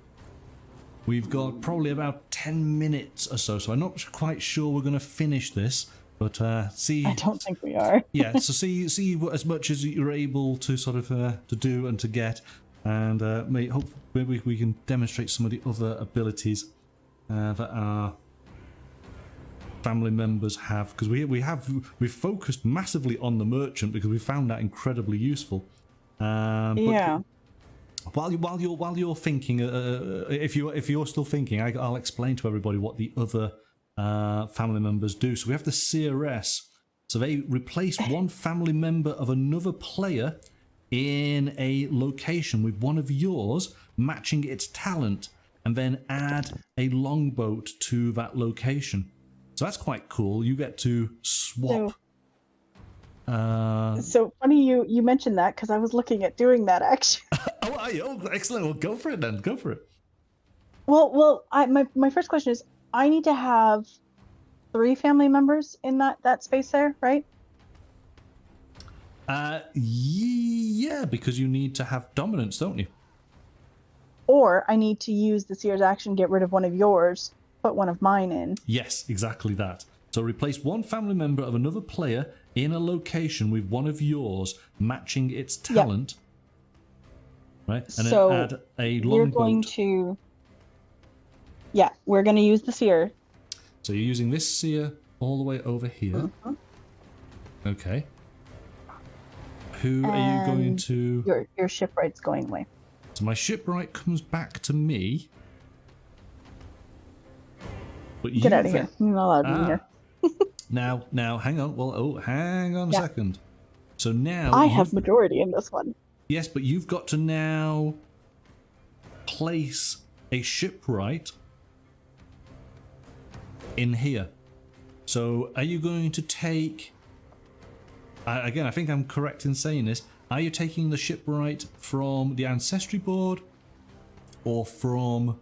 we've got probably about 10 minutes or so, so I'm not quite sure we're going to finish this. But see, I don't think we are. Yeah, so see what, as much as you're able to sort of to do and to get, and maybe we can demonstrate some of the other abilities that our family members have, because we've focused massively on the merchant because we found that incredibly useful. Yeah. While you're thinking, if you're still thinking, I'll explain to everybody what the other family members do. So we have the CRS. So they replace 1 family member of another player in a location with one of yours, matching its talent, and then add a longboat to that location. So that's quite cool. You get to swap. So funny you mentioned that, because I was looking at doing that actually. Oh, excellent. Well, go for it then. Go for it. Well, my first question is, I need to have 3 family members in that space there, right? Yeah, because you need to have dominance, don't you? Or I need to use the seer's action, get rid of one of yours, put one of mine in. Yes, exactly that. So replace one family member of another player in a location with one of yours, matching its talent. Yep. Right, and so then add a longboat. We're going to... Yeah, we're going to use the seer. So you're using this seer all the way over here. Mm-hmm. Okay. Who are you going to... Your shipwright's going away. So my shipwright comes back to me. But Get out of here. You're not allowed to be here. Now, hang on. Well, hang on a second. So now... I have majority in this one. Yes, but you've got to now place a shipwright in here. So are you going to take... Again, I think I'm correct in saying this. Are you taking the shipwright from the ancestry board or from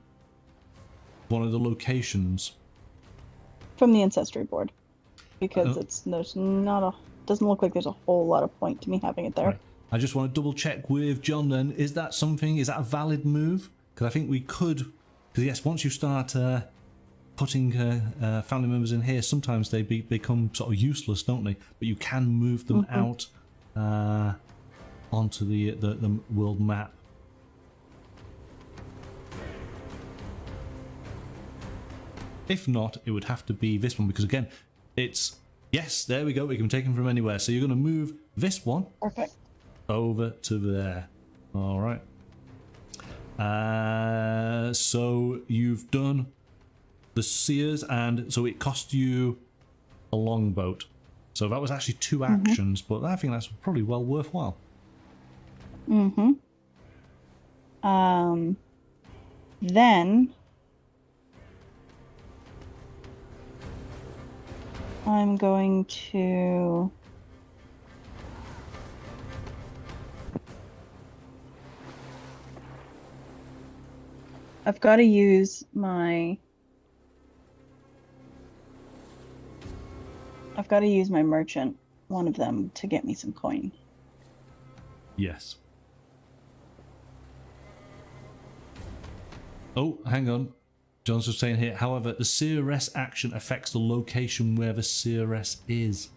one of the locations? From the ancestry board, because doesn't look like there's a whole lot of point to me having it there. Right. I just want to double check with John then. Is that a valid move? Because I think we could, because yes, once you start putting family members in here, sometimes they become sort of useless, don't they? But you can move them out onto the world map. If not, it would have to be this one, because again, it's... Yes, there we go. We can take them from anywhere. So you're going to move this one over to there. All right. So you've done the seers, and so it cost you a longboat. So that was actually 2 actions, but I think that's probably well worthwhile. Then I'm going to... I've got to use my... merchant, one of them, to get me some coin. Yes. Oh, hang on. John's just saying here, however, the CRS action affects the location where the CRS is.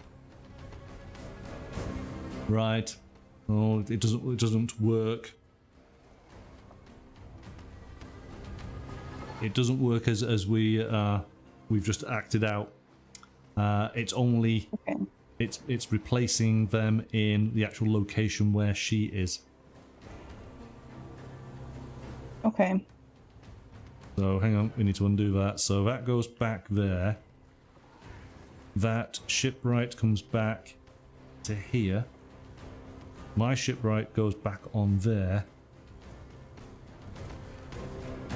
Right. Oh, it doesn't work. It doesn't work as we've just acted out. It's only it's replacing them in the actual location where she is. Okay. So hang on, we need to undo that. So that goes back there. That shipwright comes back to here. My shipwright goes back on there.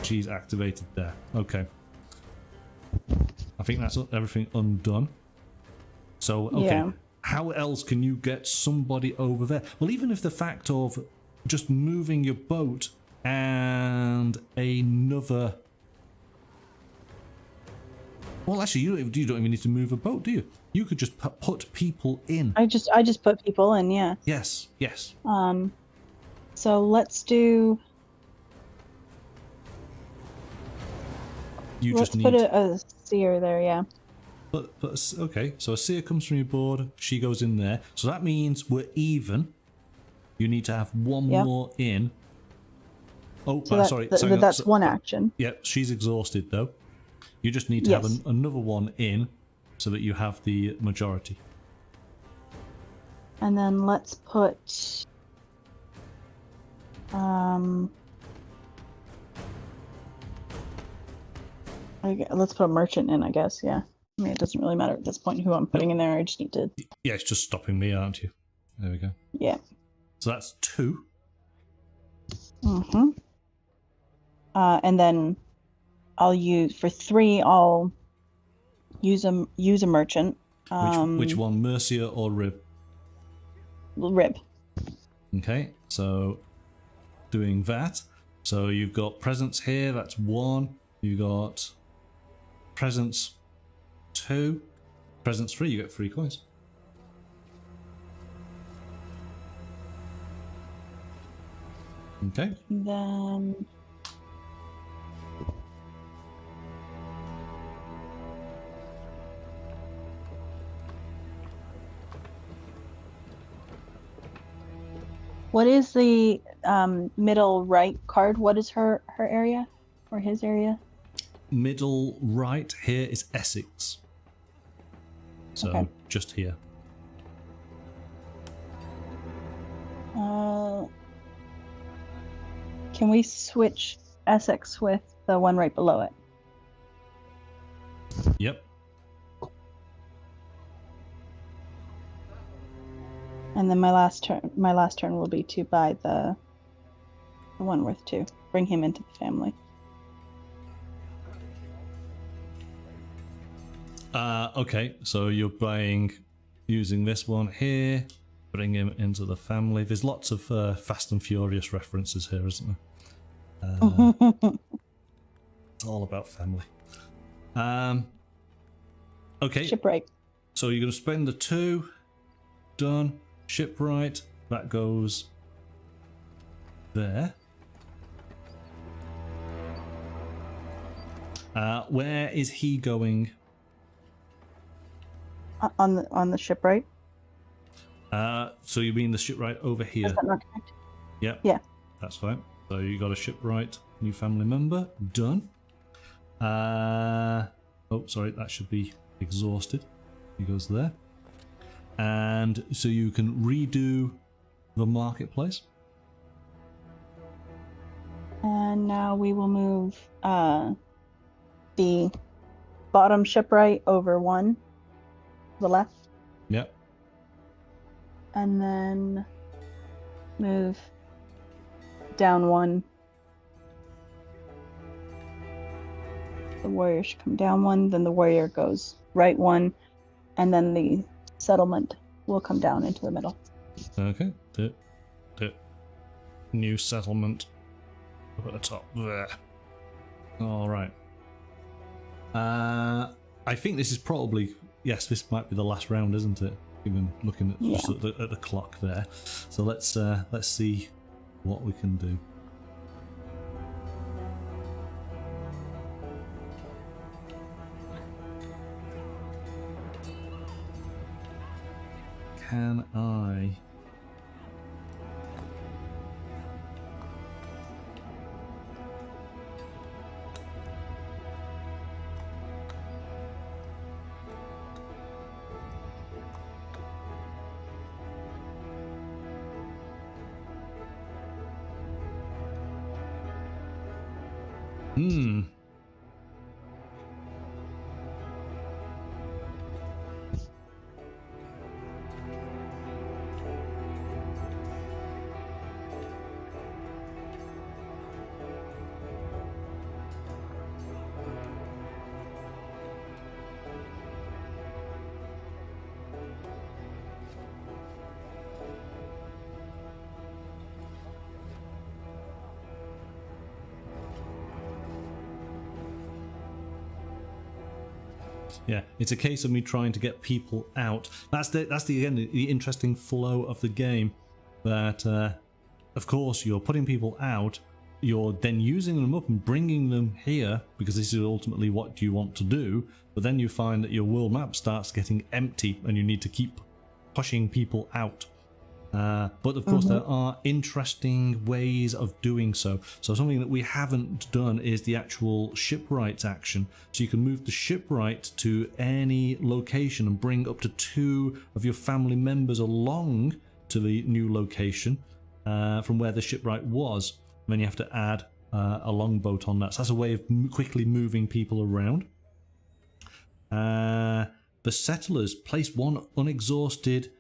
She's activated there. Okay. I think that's everything undone. So, okay. Yeah. How else can you get somebody over there? Well, even if the fact of just moving your boat and another... Well, actually, you don't even need to move a boat, do you? You could just put people in. I just put people in, yeah. Yes, yes. So let's do... Let's put a seer there, yeah. But okay, so a seer comes from your board, she goes in there. So that means we're even. You need to have one more in. Oh, so sorry. That's one action. Yep, she's exhausted though. You just need to have another one in so that you have the majority. And then let's put... let's put a merchant in, I guess, yeah. I mean, it doesn't really matter at this point who I'm putting in there. I just need to... Yeah, it's just stopping me, aren't you? There we go. Yeah. So that's 2. And then I'll use... For 3, I'll use a merchant. Which one? Mercia or Rib? Rib. Okay, so doing that. So you've got presence here, that's 1. You got presence 2, presence 3, you get 3 coins. Okay. And then what is the middle right card? What is her area or his area? Middle right here is Essex. So Okay. just here. Can we switch Essex with the one right below it? Yep. And then my last turn will be to buy the one worth 2. Bring him into the family. Okay, so you're using this one here, bring him into the family. There's lots of Fast and Furious references here, isn't there? It's all about family. Okay. Shipwright. So you're going to spend the 2. Done. Shipwright. That goes there. Where is he going? On the shipwright. So you mean the shipwright over here? Is that not correct? Yep. Yeah. That's fine. So you got a shipwright, new family member. Done. Oh, sorry, that should be exhausted. He goes there. And so you can redo the marketplace. And now we will move the bottom shipwright over 1 to the left. Yep. And then move down 1. The warrior should come down 1, then the warrior goes right 1, and then the settlement will come down into the middle. Okay. The new settlement up at the top there. All right. I think this is probably, yes, this might be the last round, isn't it? Even looking at just at the clock there. So let's see what we can do. Can I? Yeah, it's a case of me trying to get people out. That's the again the interesting flow of the game. That of course you're putting people out, you're then using them up and bringing them here because this is ultimately what you want to do. But then you find that your world map starts getting empty and you need to keep pushing people out. But of course there are interesting ways of doing so. So something that we haven't done is the actual shipwright action. So you can move the shipwright to any location and bring up to 2 of your family members along to the new location from where the shipwright was. And then you have to add a longboat on that. So that's a way of quickly moving people around. The settlers place 1 unexhausted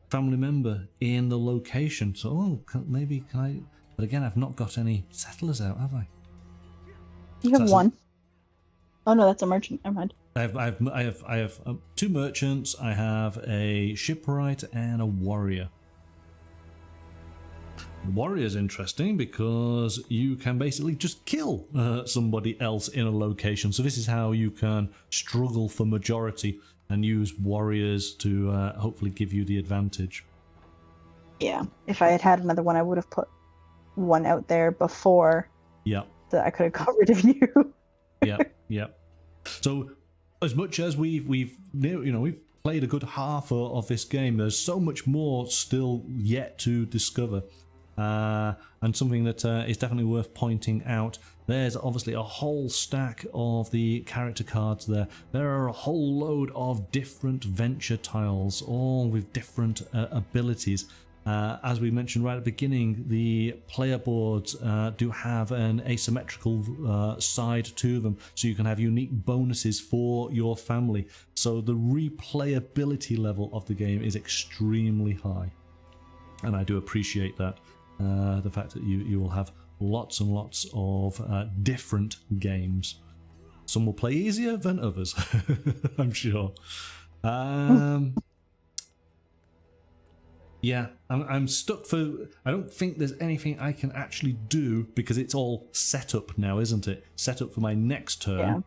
family member in the location. So maybe can I? But again, I've not got any settlers out, have I? You have 1. Oh no, that's a merchant. Never mind. I have 2 merchants. I have a shipwright and a warrior. The warrior's interesting because you can basically just kill somebody else in a location. So this is how you can struggle for majority and use warriors to hopefully give you the advantage. Yeah, if I had had another one, I would have put one out there before Yeah. that I could have got rid of you. Yeah. So as much as we've played a good half of this game, there's so much more still yet to discover. And something that is definitely worth pointing out, there's obviously a whole stack of the character cards there. There are a whole load of different venture tiles, all with different abilities. As we mentioned right at the beginning, the player boards do have an asymmetrical side to them, so you can have unique bonuses for your family. So the replayability level of the game is extremely high, and I do appreciate that. The fact that you will have lots and lots of different games. Some will play easier than others, I'm sure. Yeah, I'm stuck for... I don't think there's anything I can actually do because it's all set up now, isn't it? Set up for my next turn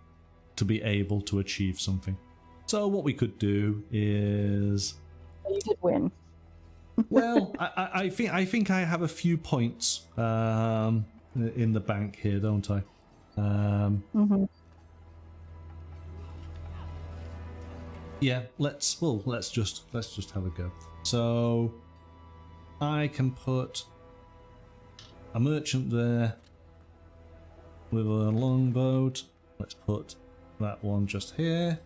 to be able to achieve something. So what we could do is... You did win. Well, I think I have a few points in the bank here, don't I? Yeah, let's just have a go. So I can put a merchant there with a longboat. Let's put that one just here,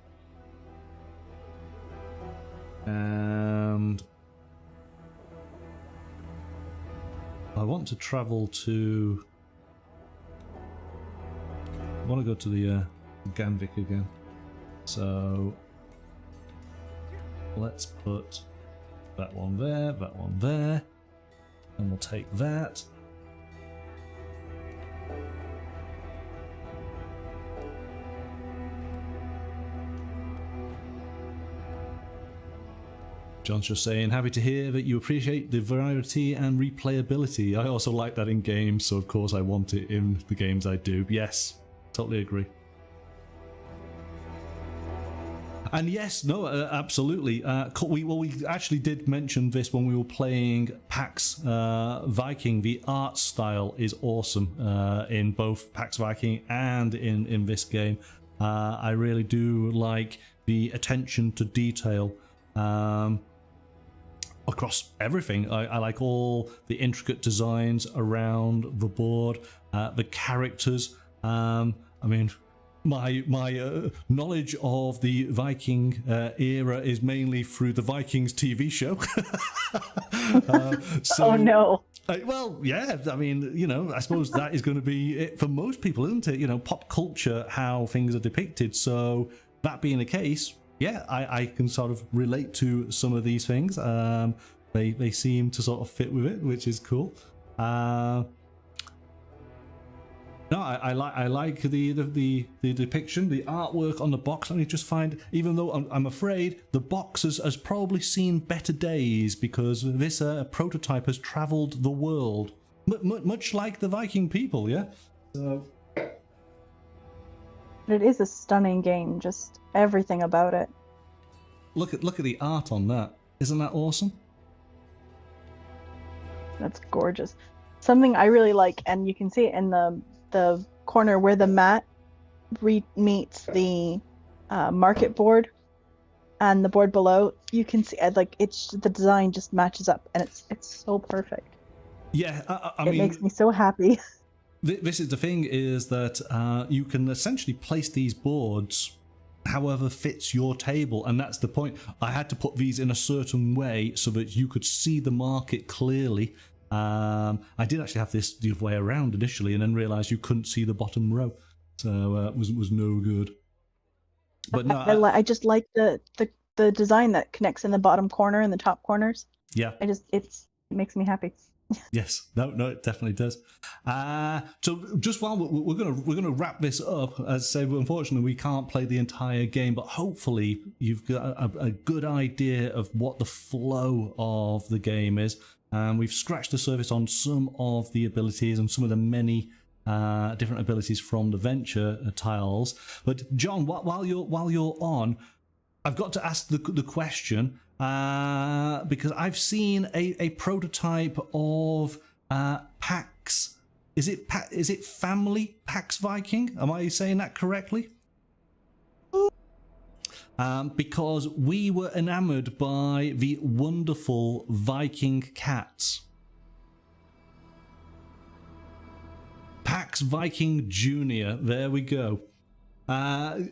and I want to travel to... I want to go to the Ganvik again. So let's put that one there, and we'll take that. John's just saying, happy to hear that you appreciate the variety and replayability. I also like that in games, so of course I want it in the games I do. Yes, totally agree. And yes, no, absolutely. We actually did mention this when we were playing Pax Viking. The art style is awesome in both Pax Viking and in this game. I really do like the attention to detail across everything. I like all the intricate designs around the board, the characters. I mean, my knowledge of the Viking era is mainly through the Vikings TV show. So, oh no. Well, yeah, I mean, you know, I suppose that is going to be it for most people, isn't it? You know, pop culture, how things are depicted. So that being the case, yeah, I can sort of relate to some of these things. They seem to sort of fit with it, which is cool. No, I like the depiction, the artwork on the box. I just find, even though I'm afraid the box has probably seen better days, because this prototype has travelled the world, much like the Viking people, yeah. So it is a stunning game, just everything about it. Look at the art on that. Isn't that awesome? That's gorgeous. Something I really like, and you can see it in the corner where the mat meets the market board and the board below. You can see like it's the design just matches up, and it's so perfect. Yeah, I mean, it makes me so happy. This is the thing, is that you can essentially place these boards however fits your table, and that's the point. I had to put these in a certain way so that you could see the market clearly. I did actually have this the other way around initially, and then realised you couldn't see the bottom row, so it was no good. But no, I just like the design that connects in the bottom corner and the top corners. Yeah, it makes me happy. Yes, no, it definitely does. So just while we're gonna wrap this up, as I say, unfortunately we can't play the entire game, but hopefully you've got a good idea of what the flow of the game is. We've scratched the surface on some of the abilities and some of the many different abilities from the venture tiles. But John, while you're on, I've got to ask the question. Because I've seen a prototype of Pax. Is it family Pax Viking? Am I saying that correctly? Because we were enamored by the wonderful Viking cats. Pax Viking Junior. There we go.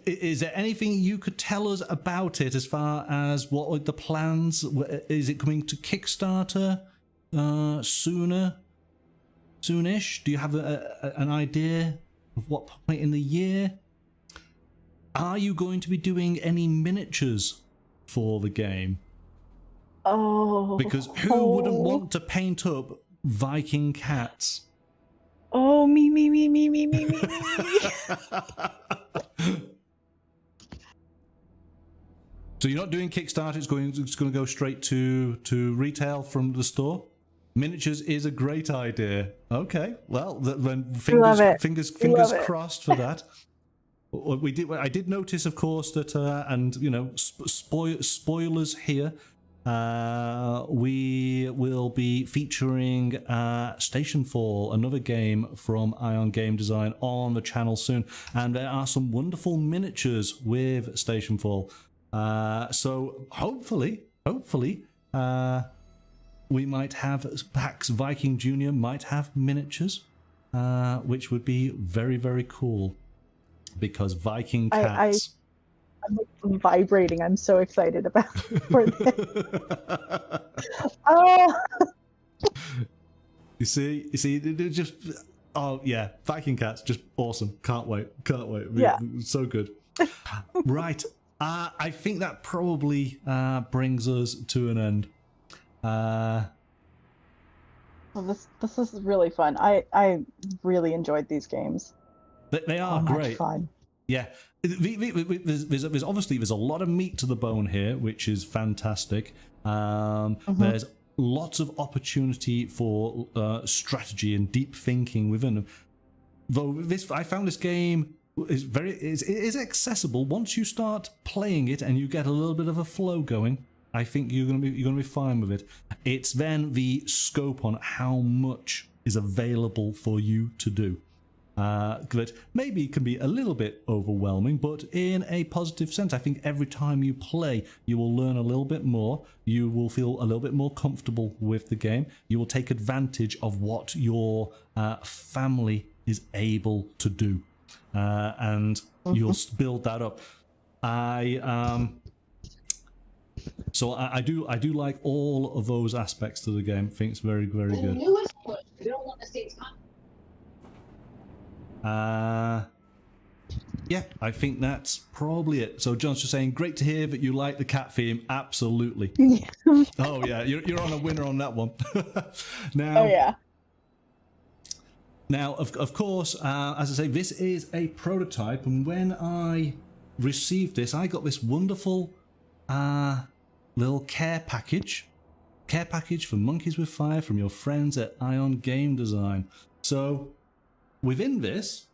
Is there anything you could tell us about it as far as what are the plans? Is it coming to Kickstarter soonish? Do you have an idea of what point in the year? Are you going to be doing any miniatures for the game? Oh. Because who wouldn't want to paint up Viking cats? Oh, me. So you're not doing Kickstarter, it's going to go straight to retail from the store? Miniatures is a great idea. Okay, well, then fingers crossed for that. I did notice, of course, that and you know, spoilers here. We will be featuring Stationfall, another game from Ion Game Design, on the channel soon, and there are some wonderful miniatures with Stationfall. So hopefully, we might have Pax Viking Junior might have miniatures, which would be very, very cool, because Viking cats. I'm like vibrating. I'm so excited about for this. Oh. You see, just yeah, Viking cats, just awesome. Can't wait. Yeah, so good. Right, I think that probably brings us to an end. Well, this is really fun. I really enjoyed these games. They are great. Fun. Yeah, there's obviously a lot of meat to the bone here, which is fantastic. There's lots of opportunity for strategy and deep thinking within them. Though I found this game is accessible once you start playing it and you get a little bit of a flow going. I think you're gonna be fine with it. It's then the scope on how much is available for you to do. That maybe can be a little bit overwhelming, but in a positive sense. I think every time you play, you will learn a little bit more. You will feel a little bit more comfortable with the game. You will take advantage of what your family is able to do, and you'll build that up. So I do like all of those aspects to the game. I think it's very, very good. Yeah, I think that's probably it. So John's just saying, great to hear that you like the cat theme. Absolutely. Oh yeah, you're on a winner on that one. Now. Oh yeah. Now, of course, as I say, this is a prototype, and when I received this, I got this wonderful little care package for Monkeys with Fire from your friends at Ion Game Design. So within this,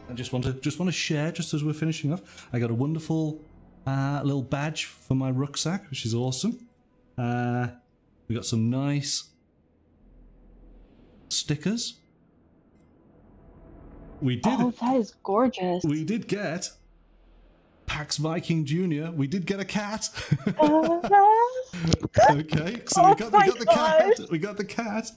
I just want to share, just as we're finishing off, I got a wonderful little badge for my rucksack, which is awesome. We got some nice stickers. We did. Oh, that is gorgeous. We did get Pax Viking Junior. We did get a cat. Okay, so we got the cat. We got the cat.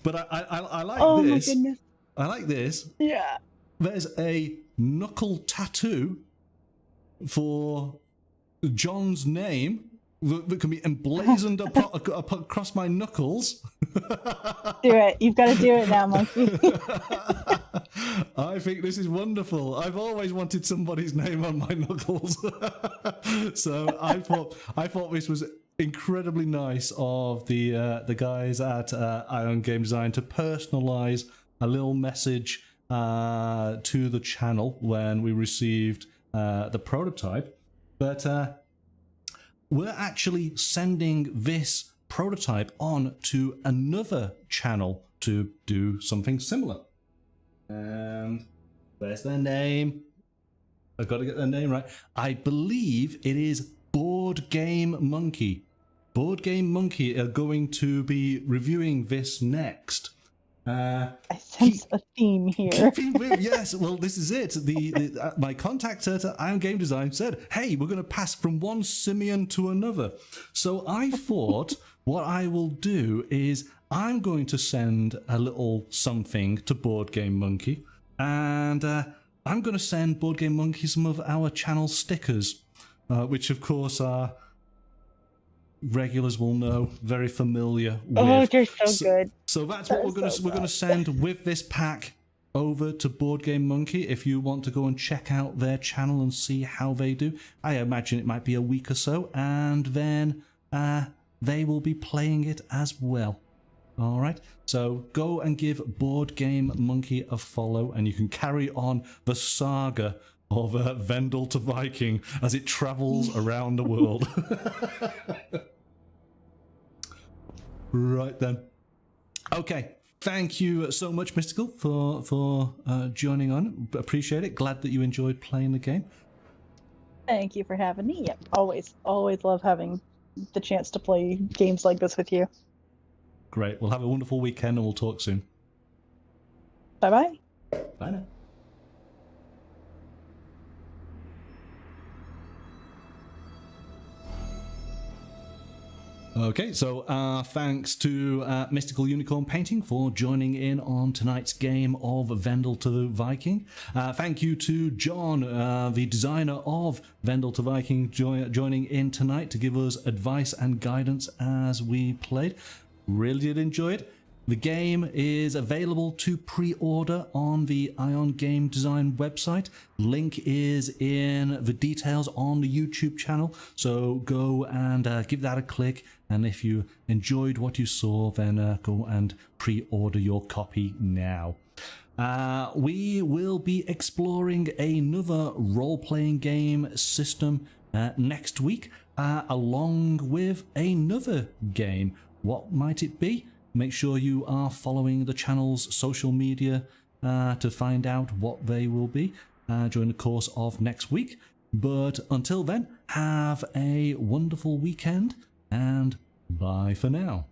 But I like this. Oh my goodness. I like this. Yeah. There's a knuckle tattoo for John's name that can be emblazoned across my knuckles. Do it. You've got to do it now, Monkey. I think this is wonderful. I've always wanted somebody's name on my knuckles. So I thought this was incredibly nice of the guys at Ion Game Design to personalize a little message to the channel when we received the prototype. But we're actually sending this prototype on to another channel to do something similar. And where's their name? I've got to get their name right. I believe it is Board Game Monkey. Board Game Monkey are going to be reviewing this next. I sense a theme here. Keeping with, yes, well, this is it. My contact at Ion Game Design said, hey, we're going to pass from one simian to another. So I thought what I will do is I'm going to send a little something to Board Game Monkey, and I'm going to send Board Game Monkey some of our channel stickers, which of course are, regulars will know, very familiar with. Oh, they're so good. So that's what we're going to send with this pack over to Board Game Monkey. If you want to go and check out their channel and see how they do, I imagine it might be a week or so, and then they will be playing it as well. All right, so go and give Board Game Monkey a follow, and you can carry on the saga of Vendel to Viking as it travels around the world. Right then. Okay, thank you so much, Mystical, for joining on. Appreciate it. Glad that you enjoyed playing the game. Thank you for having me. Yep, always love having the chance to play games like this with you. Great. Well, have a wonderful weekend, and we'll talk soon. Bye-bye. Bye now. Okay, so thanks to Mystical Unicorn Painting for joining in on tonight's game of Vendel to Viking. Thank you to Jon, the designer of Vendel to Viking, joining in tonight to give us advice and guidance as we played. Really did enjoy it. The game is available to pre-order on the Ion Game Design website. Link is in the details on the YouTube channel, so go and give that a click. And if you enjoyed what you saw, then go and pre-order your copy now. We will be exploring another role-playing game system next week, along with another game. What might it be? Make sure you are following the channel's social media to find out what they will be during the course of next week. But until then, have a wonderful weekend, and bye for now.